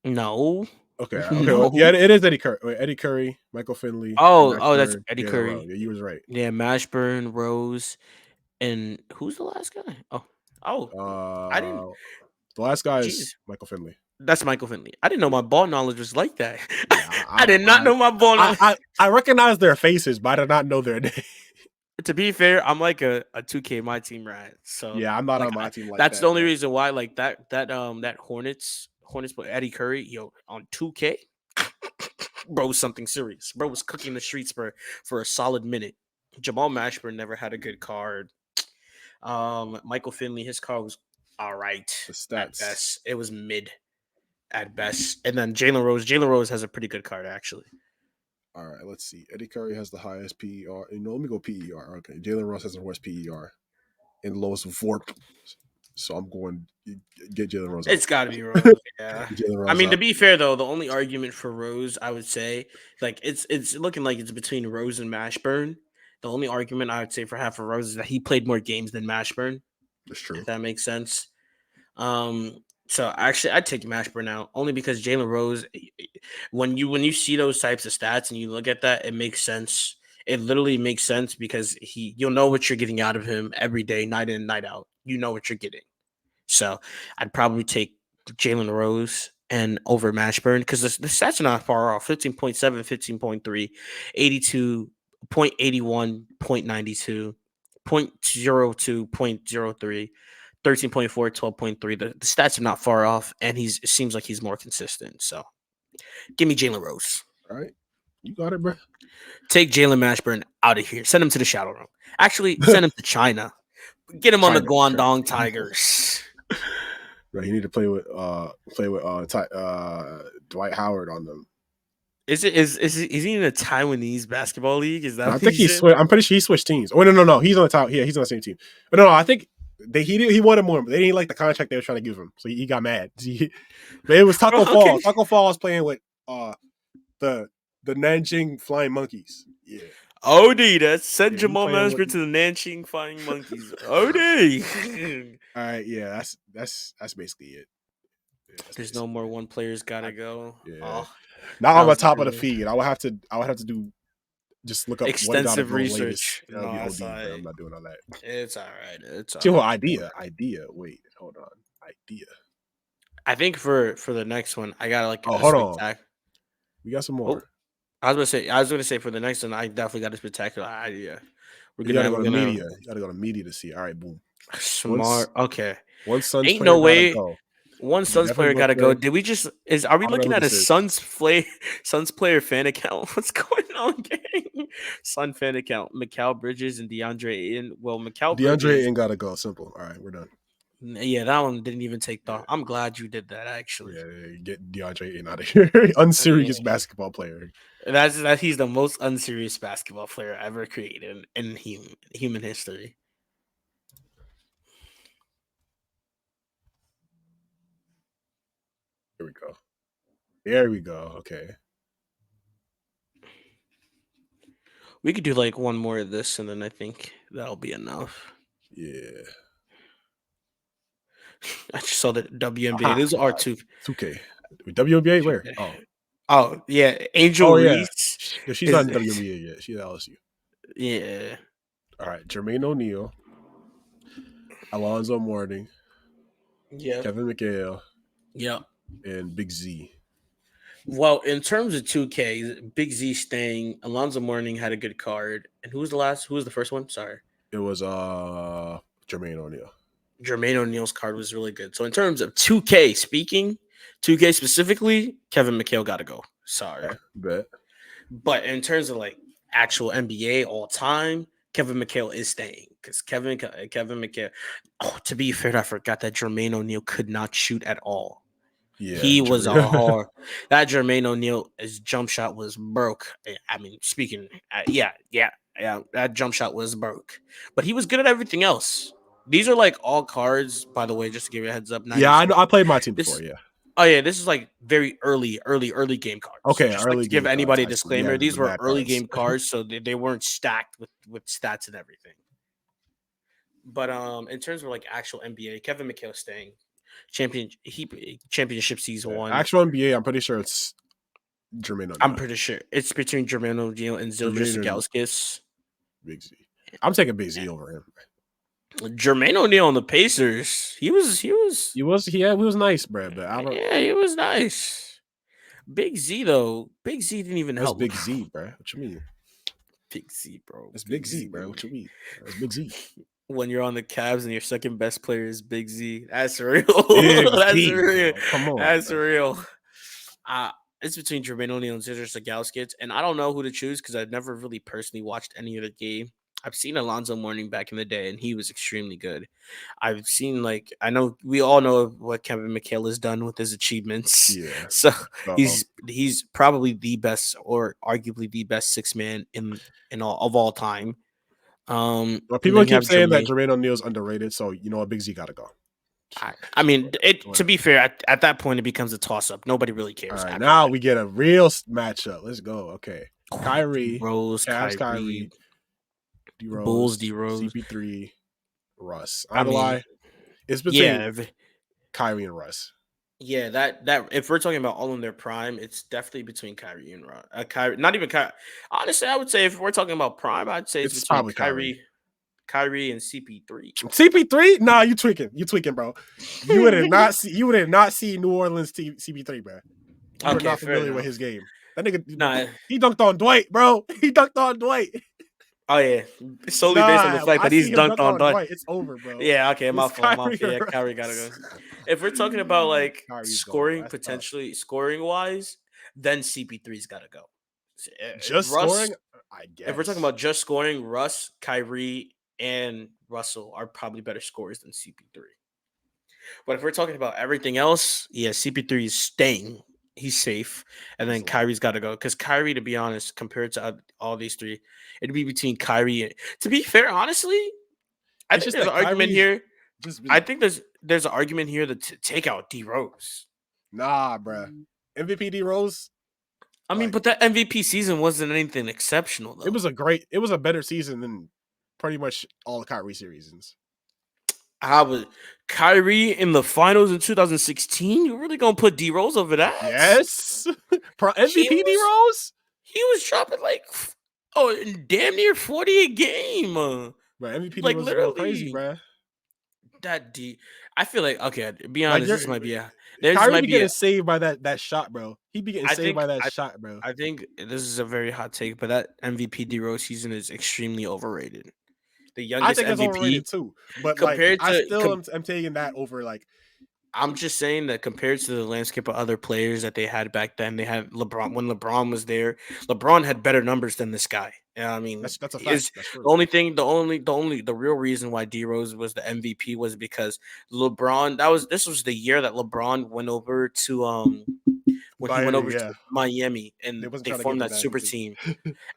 No. Okay. Okay. No. Well, yeah, it is Eddie Curry. Wait, Eddie Curry, Michael Finley. Oh, that's Mashburn, Eddie Jalen Curry. Rose. Yeah, you was right. Yeah, Mashburn, Rose, and who's the last guy? I didn't. The last guy is Jesus. Michael Finley. That's Michael Finley. I didn't know my ball knowledge was like that. Yeah, I did not know my ball knowledge. I recognize their faces, but I did not know their name. To be fair, I'm like a 2K my team rat. So Yeah, I'm not like, on my team like that's that. the only bro. reason why like that Hornets with Eddie Curry, on 2K, bro was something serious. Bro was cooking the streets for a solid minute. Jamal Mashburn never had a good card. Michael Finley, his card was all right. The At stats. best, it was mid at best. And then Jalen Rose has a pretty good card actually. All right, let's see. Eddie Curry has the highest PER. Let me go PER. Okay, Jalen Rose has the worst PER and lowest VORP. So I'm going get Jalen Rose. It's got to be Rose. Yeah. Jalen Rose I mean, to out. be fair though, the only argument for Rose, I would say, like it's looking like it's between Rose and Mashburn. The only argument I would say for half of Rose is that he played more games than Mashburn. That's true. If that makes sense. So actually, I'd take Mashburn out only because Jalen Rose, when you see those types of stats and you look at that, it makes sense. It literally makes sense because you'll know what you're getting out of him every day, night in, night out. You know what you're getting. So I'd probably take Jalen Rose and over Mashburn because the stats are not far off. 15.7, 15.3, 82.81, 0.92, 0.02, 0.03. 13.4, 12.3. The stats are not far off, and it seems like he's more consistent. So give me Jalen Rose. All right, you got it, bro. Take Jalen Mashburn out of here. Send him to the Shadow Realm. Actually, send him to China. Get him on the Guangdong Tigers. Right, you need to play with Dwight Howard on them. Is he in a Taiwanese basketball league? Is that? I think I'm pretty sure he switched teams. Oh no, he's on the top. Yeah, he's on the same team. But no, I think he wanted more. They didn't like the contract they were trying to give him, so he got mad. But it was Taco Okay. Fall. Taco Fall was playing with the Nanjing Flying Monkeys. Yeah. OD, send Yeah, he Jamal playing Mashburn with- to the Nanjing Flying Monkeys. OD. All right, yeah, that's basically it. Yeah, that's There's basically no more it. one player's gotta go. Yeah. Oh, Not that on the was top of the really- feed. I would have to do just look up Extensive what he gotta go research. latest. That would be No, OD, that's bro. alright. I'm not doing all that. It's all right. It's all See, well, right. idea. Wait, hold on. Idea. I think for the next one, I got like Oh, a hold on. spectac- We got some Oh, more. I was gonna say for the next one, I definitely got a spectacular idea. You gotta go we're to gonna media. You gotta go to media to see. All right, boom. smart. Okay, One Suns ain't player no gotta way. go. One Suns definitely player go gotta for go. it. Did we just are we I don't know looking who at a this is. Suns player fan account? What's going on, gang? Sun fan account. Mikal Bridges and DeAndre Ayton. Well, Mikal DeAndre Bridges. ain't gotta go. Simple. All right, we're done. Yeah, that one didn't even take thought. Yeah. I'm glad you did that. Actually, Yeah, get DeAndre Ayton out of here. Unserious basketball player. that he's the most unserious basketball player ever created in human history. Here we go. There we go. Okay. We could do like one more of this, and then I think that'll be enough. Yeah. I just saw the WNBA. Aha. These are two. 2K. WNBA where? Oh. Oh yeah, Angel Oh, yeah. Reese. No, she's Is- not in WNBA yet. She's at LSU. Yeah, All right. Jermaine O'Neal. Alonzo Mourning. yeah, Kevin McHale. yeah. And Big Z. Well, in terms of 2K, Big Z staying. Alonzo Mourning had a good card, and who was the last? Who was the first one? Sorry, It was Jermaine O'Neal. Jermaine O'Neal's card was really good. So in terms of 2K speaking, 2K specifically, Kevin McHale got to go. Sorry. Bet. But in terms of like actual NBA all time, Kevin McHale is staying because Kevin McHale. Oh, to be fair, I forgot that Jermaine O'Neal could not shoot at all. Yeah. He was a Jermaine- hard. That Jermaine O'Neal, his jump shot was broke. I mean, speaking, yeah, that jump shot was broke. But he was good at everything else. These are like all cards, by the way, just to give you a heads up. Yeah, I know. I played my team This- before. Yeah. Oh yeah, this is like very early game cards. Okay, just like early to give game anybody a cards, I see. disclaimer. Yeah, These the were mad early cards. game cards, so they weren't stacked with stats and everything. But in terms of like actual NBA, Kevin McHale staying championship season one. Actual NBA, I'm pretty sure it's Jermaine O'Neal. I'm pretty sure it's between Jermaine O'Neal and Zildjian Jermaine O'Neal. Sagauskas. Big Z. I'm taking Big Z over him. Jermaine O'Neal on the Pacers. He was He was nice, bro. But I don't. yeah, he was nice. Big Z though, Big Z didn't even That's help. Big Z, bro. What you mean? Big Z, bro. That's Big Z, bro. What you mean? That's Big Z. When you're on the Cavs and your second best player is Big Z, that's real. Big That's Z, real. bro. Come on. That's bro. real. It's between Jermaine O'Neal and Zildjian Sagauskas, and I don't know who to choose because I've never really personally watched any of the game. I've seen Alonzo Mourning back in the day, and he was extremely good. I've seen I know we all know what Kevin McHale has done with his achievements. Yeah. So Uh-oh. he's probably the best, or arguably the best six man in all time. Well, and people then you keep have saying that Jermaine. Jermaine O'Neal's underrated, so you know what, Big Z got to go. I mean, to be fair, at that point it becomes a toss up. Nobody really cares. All right, after now that. we get a real matchup. Let's go. Okay, Kyrie, Rose, Cavs, Kyrie, Kyrie, D Rose, Bulls, D Rose. CP3, Russ. I I don't mean, lie. It's between Yeah, Kyrie and Russ. yeah. That if we're talking about all in their prime, it's definitely between Kyrie and Russ. Kyrie, not even Kyrie. Honestly, I would say if we're talking about prime, I'd say it's It's between probably Kyrie. Kyrie and CP3. CP3? Nah, you tweaking. You tweaking, bro. You would have not see. You would have not seen New Orleans CP3, bro. You are Okay, not fair familiar with enough. his game. That nigga, Nah. he dunked on Dwight, bro. He dunked on Dwight. Oh yeah, solely based on the fact that he's dunked on Dwight. It's over, bro. Yeah, okay, my It's fault. My Kyrie fault. Yeah, or Kyrie gotta go. Russ. If we're talking about like Kyrie's gone, scoring, that's tough. potentially scoring wise, then CP3's gotta go. Just Russ- scoring, I guess. If we're talking about just scoring, Russ, Kyrie, and Russell are probably better scorers than CP3. But if we're talking about everything else, yeah, CP3 is staying. He's safe. And then Absolutely. Kyrie's got to go. Because Kyrie, to be honest, compared to all these three, it'd be between Kyrie and... To be fair, honestly, I It's think just there's an that argument Kyrie's- here. Just I think there's an argument here to take out D Rose. nah, bruh. MVP D Rose. I mean, Like, but that MVP season wasn't anything exceptional though. it was a better season than pretty much all the Kyrie seasons. I was Kyrie in the finals in 2016. You really gonna put D Rose over that? Yes, MVP D Rose. He was dropping like damn near 40 a game. Bro, MVP Like D Rose is going crazy, literally bro. that D. I feel like okay. To be Like, honest, this might be Kyrie might be be getting saved by that shot, bro. He be getting I saved think by that shot, bro. I think this is a very hot take, but that MVP D Rose season is extremely overrated. The I youngest think it's MVP overrated too. But like, compared I to still am taking that over like. I'm just saying that compared to the landscape of other players that they had back then, they had LeBron. When LeBron was there, LeBron had better numbers than this guy. I mean, That's a fact. is That's true. the real reason why D Rose was the MVP was because LeBron. This was the year that LeBron went over to when he went Miami, over yeah. to Miami and They wasn't they trying to formed give that him that super because- team.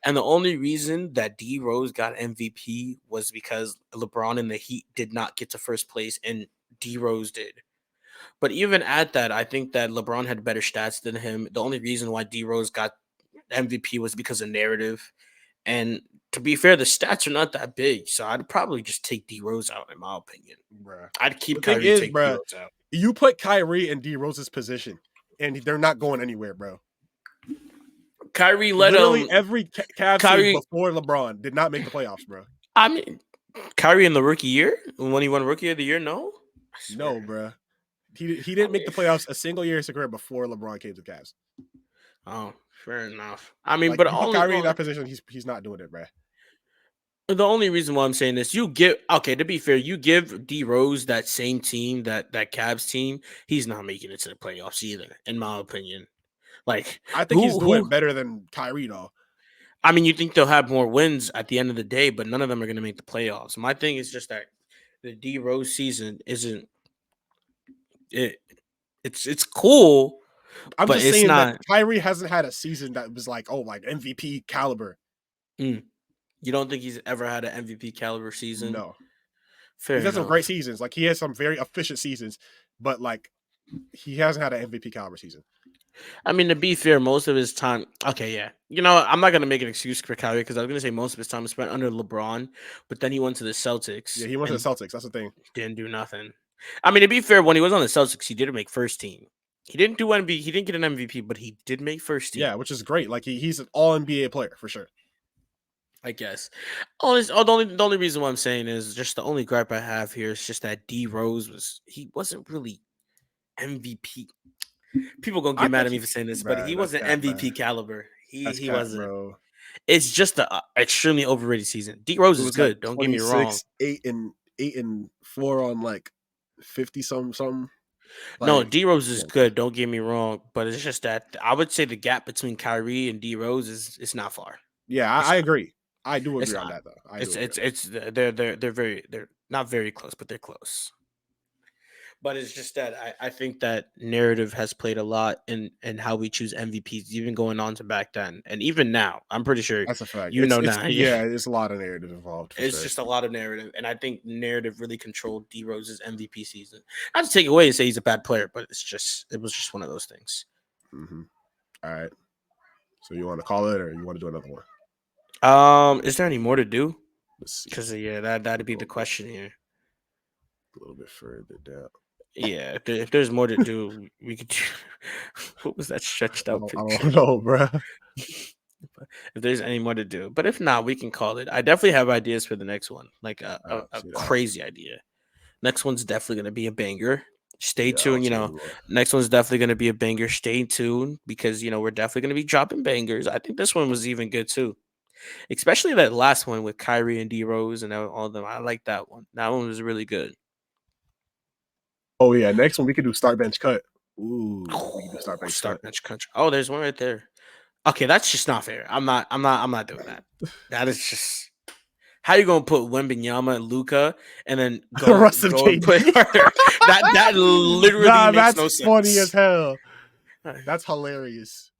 And the only reason that D Rose got MVP was because LeBron and the Heat did not get to first place, and D Rose did. But even at that, I think that LeBron had better stats than him. The only reason why D Rose got MVP was because of narrative. And to be fair, the stats are not that big. So I'd probably just take D Rose out, in my opinion. Bruh. I'd keep The thing Kyrie is, take D bruh, Rose out. You put Kyrie in D Rose's position, and they're not going anywhere, bro. Kyrie led Literally every Cavs Kyrie- team before LeBron did not make the playoffs, bro. I mean, Kyrie in the rookie year when he won Rookie of the Year, no, I No, swear. bro. He didn't make the playoffs a single year in his career before LeBron came to the Cavs. Oh, fair enough. I mean, Like, but you put only, Kyrie in that position, he's not doing it, bro. the only reason why I'm saying this, to be fair, you give D Rose that same team, that Cavs team, he's not making it to the playoffs either, in my opinion. Like, I think he's doing who- better than Kyrie, though. I mean, you think they'll have more wins at the end of the day, but none of them are going to make the playoffs. My thing is just that the D Rose season isn't it. It's cool. I'm But just it's saying not- that Kyrie hasn't had a season that was like, like MVP caliber. You don't think he's ever had an MVP caliber season? No. Fair He's had some enough. great seasons. Like, he has some very efficient seasons, but like, he hasn't had an MVP caliber season. I mean, to be fair, most of his time. Okay, yeah. You know, I'm not gonna make an excuse for Kyrie because I was gonna say most of his time was spent under LeBron, but then he went to the Celtics. Yeah, he went to and the Celtics. That's the thing. didn't do nothing. I mean, to be fair, when he was on the Celtics, he did make first team. He didn't do MVP. He didn't get an MVP, but he did make first team. Yeah, which is great. Like, he's an all NBA player for sure. I guess. The only reason why I'm saying is just the only gripe I have here is just that D Rose wasn't really MVP. People gonna I get mad think at me he- for saying this, Bruh, but he that's wasn't cap, MVP bruh. caliber. He That's cap, wasn't. bro. It's just a extremely overrated season. D Rose It is was good. like Don't get me wrong. 26, 8-4 on like 50 something. No, Like, D Rose is yeah. good. Don't get me wrong, but it's just that I would say the gap between Kyrie and D Rose is not far. Yeah, It's I not. agree. I do It's agree on not. that though. I do It's agree. they're not very close, but they're close. But it's just that I think that narrative has played a lot in how we choose MVPs, even going on to back then, and even now. I'm pretty sure That's a fact. you know It's- now. Yeah, there's a lot of narrative involved. For It's sure. just a lot of narrative, and I think narrative really controlled D Rose's MVP season. Not to take away and say he's a bad player, but it was just one of those things. Mhm. All right. So you want to call it, or you want to do another one? Is there any more to do? Let's see. Because that'd be the question here. A little bit further down. Yeah, if there's more to do, we could. What was that stretched out I picture? don't know, bro. If there's any more to do, but if not, we can call it. I definitely have ideas for the next one, like a see that. crazy idea. Next one's definitely gonna be a banger. Stay Yeah, tuned. You I'll know, tell what. next one's definitely gonna be a banger. Stay tuned because we're definitely gonna be dropping bangers. I think this one was even good too, especially that last one with Kyrie and D Rose and all of them. I like that one. That one was really good. Oh yeah, next one we could do start bench cut. Ooh, we can do start bench cut. bench country. Oh, there's one right there. Okay, that's just not fair. I'm not doing that. That is just how you gonna put Wembanyama and Luca and then go, Russ and go and put KD. that literally Nah, makes that's no sense. funny as hell. That's hilarious.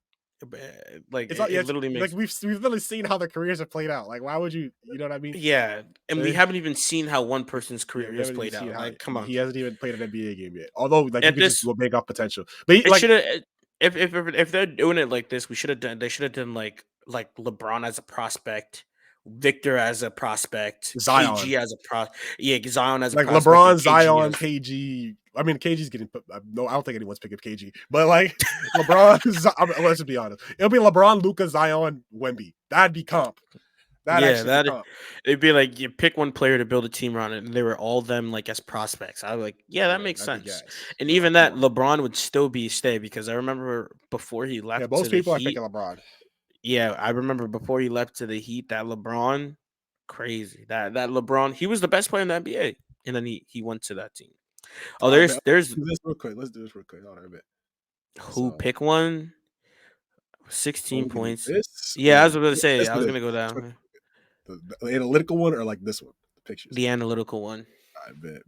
Like It's not. Yeah, it literally like makes. we've literally seen how their careers have played out. Like, why would you? You know what I mean? Yeah, and we Eh, haven't even seen how one person's Yeah, career we has haven't even played seen out. how Like, come on. he hasn't even played an NBA game yet. Although, like, you At could just this, go big off potential. But it like, should have. If they're doing it like this, we should have done. They should have done like LeBron as a prospect, Victor as a prospect, Zion, KG as a Yeah, Zion as a like prospect, and LeBron, KG Zion, as. KG. I mean, KG's getting put. No, I don't think anyone's picking KG. But like LeBron, let's just be honest. It'll be LeBron, Luca, Zion, Wemby. That'd be comp. That'd Yeah, actually be that comp. it'd be like you pick one player to build a team around it, and they were all them like as prospects. I was like, yeah, that Yeah, makes that'd be sense. gas. And But even like, come that, on. LeBron would still be stay because I remember before he Yeah, left to most the people are Heat. picking LeBron. Yeah, I remember before he left to the Heat, that LeBron, crazy. That LeBron, he was the best player in the NBA, and then he went to that team. Oh, All right, man. there's Let's do this real quick. Let's do this real quick. Hold on a bit. who So, pick one. oh, 16 we can do points. this. We Yeah, I can was do about to this. say Let's I do was the, gonna go down the analytical one or like this one. The pictures. the analytical one. I bet.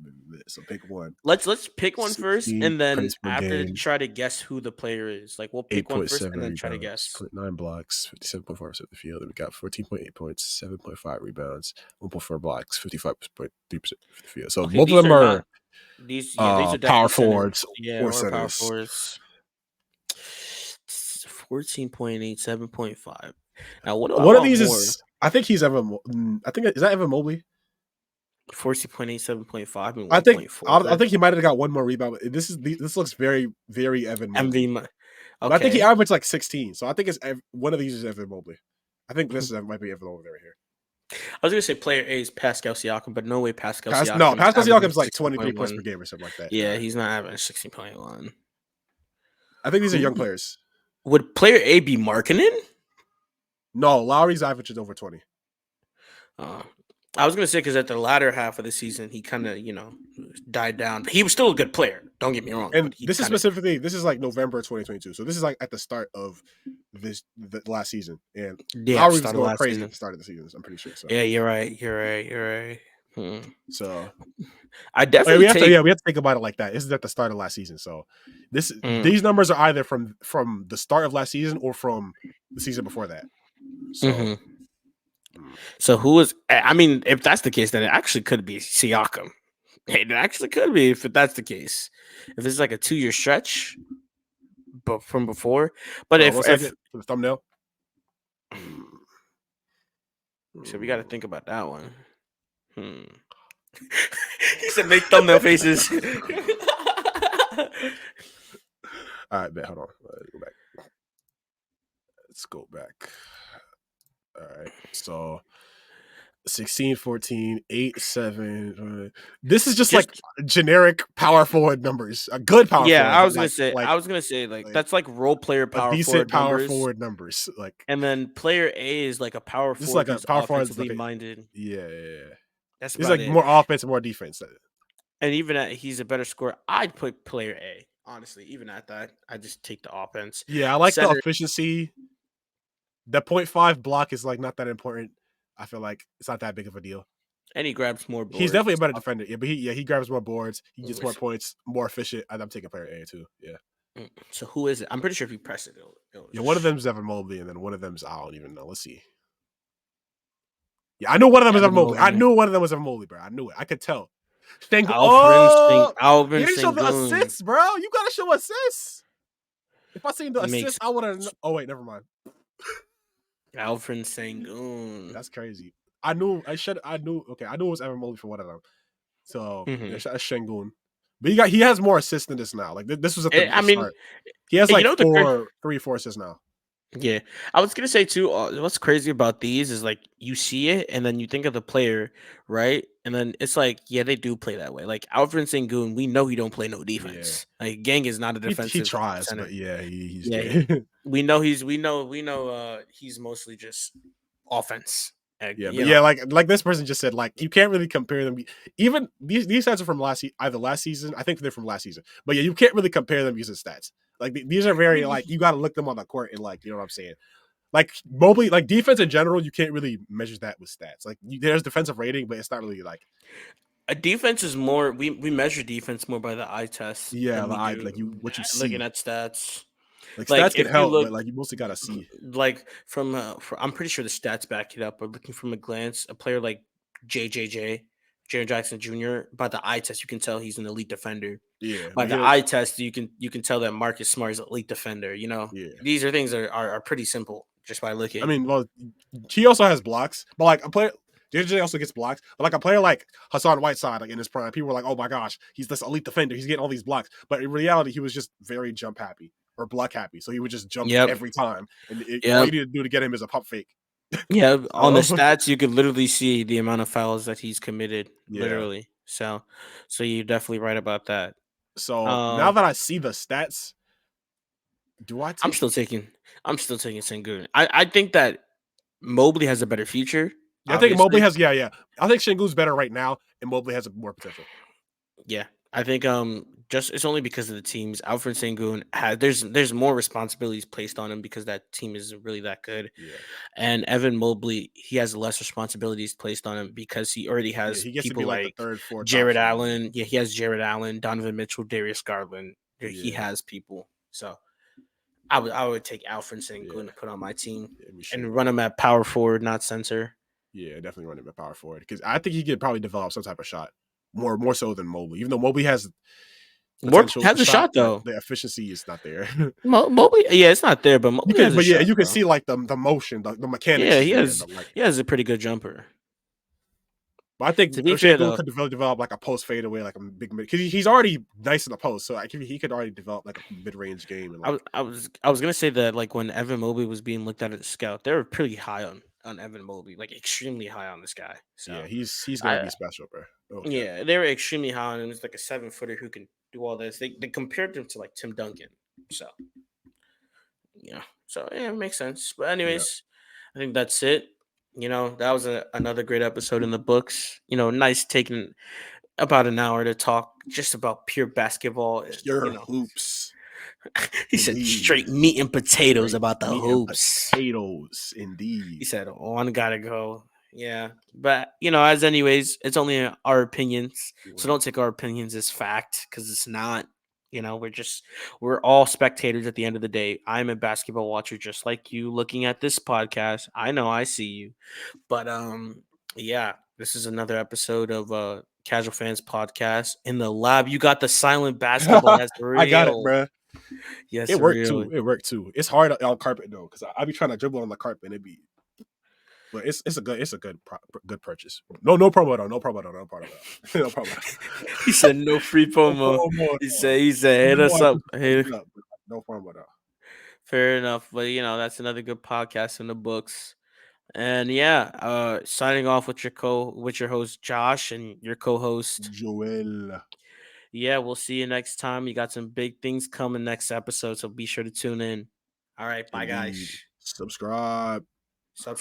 So pick one. Let's pick one first, 16 and then points per after game, try to guess who the player is. Like we'll pick one first, 8.7 and then try to rebounds, guess. 0.9 blocks, 57.4% of the field. Then we got 14.8 points, 7.5 rebounds, 1.4 blocks, 55.3% of the field. So Okay, both of these them are are not these. Yeah, these are power definitely centers. forwards Yeah, or or power centers. forwards. 14.8, 7.5. Now, what do I One of want these more? is, I think he's Evan. I think is that Evan Mobley. 14.8, 7.5, and I think 1.4. he might have got one more rebound. This looks very very Evan Mobley. MV. But I think he Okay. averaged like 16. So I think it's one of these is Evan Mobley. I think this might be Evan Mobley right here. I was gonna say player A is Pascal Siakam, but no way Pascal No, Siakam. Pascal Averaging Siakam's like 23 points 16.1. per game or something like that. Yeah, he's not averaging 16.1. I think these are Who young players. would player A be Markkinen? No, Lowry's average is over 20. I was gonna say because at the latter half of the season, he kind of died down. But he was still a good player. Don't get me wrong. And but he this is kinda, specifically, this is like November 2022. So this is like at the start of the last season. And Lowry was start of going last crazy season. at the start of the season. I'm pretty sure. So Yeah, you're right. so I definitely we have take. to think about it like that. This is at the start of last season. So Mm. these numbers are either from the start of last season or from the season before that. So Mhm. So who is? I mean, if that's the case, then it actually could be Siakam. It actually could be if that's the case. If it's like a 2-year stretch, but from before. But if 1 second, the thumbnail. so, we got to think about that one. He said, "Make thumbnail faces." All right, bet. Hold on. Let's go back. Let's go back. All right. So 16, 14, 8, 7. This is just like generic power forward numbers. A good power forward. Yeah, I was like, gonna say like that's like role player a power decent forward power numbers. forward numbers. Like, And then player A is like a power this is forward like a who's power forward. offensively minded. Yeah. That's This is about like it. more offense and more defense. And even at he's a better scorer, I'd put player A. Honestly, even at that, I just take the offense. Yeah, I like the Center- efficiency. The 0.5 block is like not that important. I feel like it's not that big of a deal. And he grabs more boards. He's definitely a better defender. Yeah, but he grabs more boards. He gets more Yes. points, more efficient. I'm taking player A too. Yeah. So who is it? I'm pretty sure if you press it, it'll Yeah, one of them is Evan Mobley, and then one of them's I don't even know. Let's see. Yeah, I knew one of them was Evan Mobley. I knew one of them was Evan Mobley, bro. I knew it. I could tell. Alvin You didn't show the Sengun. assists, bro. You gotta show assists. If I seen the Makes- assists, I would have. Oh wait, never mind. Alfred Sengun. That's crazy. I knew. I knew. Okay, I knew it was Evan Mobley for one of them. So Mhm. that's Şengün. But he has more assists than this now. Like this was at the I mean, start. He has you like know the 4 assists now. Yeah, I was gonna say too. What's crazy about these is like you see it and then you think of the player, right? And then it's like, yeah, they do play that way. Like Alfred Sengun, we know he don't play no defense. Like Gang is not a defensive. He tries, center. but yeah, he's we know he's he's mostly just offense. Yeah, but yeah, like this person just said, like you can't really compare them. Even these stats are from either last season. I think they're from last season. But yeah, you can't really compare them using stats. Like these are very like you got to look them on the court and like you know what I'm saying. Like Mobley, like defense in general, you can't really measure that with stats. Like there's defensive rating, but it's not really like a defense is more. We measure defense more by the eye test. Yeah, than the we eye, do like what you see. looking at stats. Like Like stats can if you help, look but like you mostly gotta see. like I'm pretty sure the stats back it up. But looking from a glance, a player like JJJ, Jaron Jackson Jr. By the eye test, you can tell he's an elite defender. Yeah, By like the he'll, eye test, you can tell that Marcus Smart is an elite defender. You know, yeah. these are things that are pretty simple just by I looking. mean, well, he also has blocks, but like a player, JJ also gets blocks. But like a player like Hassan Whiteside, like in his prime, people were like, "Oh my gosh, he's this elite defender. He's getting all these blocks." But in reality, he was just very jump happy or block happy. So he would just jump Yep, every time, and all yep, you need to do to get him is a pump fake. yeah. On the So stats, you could literally see the amount of fouls that he's committed, yeah. literally. So you're definitely right about that. So now Um, that I see the stats, do I I'm take? still taking I'm still taking Sengun. I think that Mobley has a better future, Yeah, I think Mobley obviously. has. Yeah, yeah. I think Shingu's better right now, and Mobley has more potential. Yeah. I think just it's only because of the teams. Alfred Sengun has there's more responsibilities placed on him because that team isn't really that good. Yeah, And Evan Mobley, he has less responsibilities placed on him because he already yeah. has He gets to be people like the like third, fourth Jared option. Allen. Yeah, he has Jared Allen, Donovan Mitchell, Darius Garland. He Yeah, has people. So I would take Alfred yeah. Sengun to put on my team Yeah, we should. and run him at power forward, not center. Yeah, definitely run him at power forward because I think he could probably develop some type of shot more so than Mobley. Even though Mobley has Mobley potential with has the a shot, shot but though. the efficiency is not there. Mobley, yeah, it's not there, but You Mobley can, has a but yeah, shot, you can bro. see like the motion, the mechanics Yeah, is there. But like, he has a pretty good jumper. but I think To be fair Şengün though, could develop like a post fadeaway, like a big mid because he's already nice in the post, so he could already develop like a mid range game and like I was gonna say that like when Evan Mobley was being looked at as a scout, they were pretty high on Evan Mobley, like extremely high on this guy. yeah, So he's gonna I be special, bro. Oh yeah, yeah, they were extremely high on him. He's like a 7-footer who can do all this. They compared him to like Tim Duncan. So yeah, so yeah, it makes sense. But yeah. anyways, I think that's it. That was another great episode in the books. Nice taking about an hour to talk just about pure basketball. And, Pure hoops, he said indeed. straight meat and potatoes Straight about the meat and hoops. potatoes, He indeed. said, one gotta go. Yeah. But, as anyways, it's only our opinions. So don't take our opinions as fact because it's not. We're all spectators at the end of the day. I'm a basketball watcher just like you looking at this podcast. I know I see you. But yeah, this is another episode of Casual Fans Podcast. In the lab, you got the silent basketball. That's I got it, real. bro. Yes, It worked real. too. It worked too. It's hard on carpet though, because I be trying to dribble on the carpet and it be. But it's a good purchase. No promo though. No promo though. No promo though. No promo. He said no free No promo. promo He though. said hit You know us I up. just Hey, fucked it up, but no promo though. fair enough. But that's another good podcast in the books. And yeah, signing off with your host Josh and your co-host. Joel. Yeah, we'll see you next time. You got some big things coming next episode, so be sure to tune in. All right, bye Indeed. guys. Subscribe. Subscribe.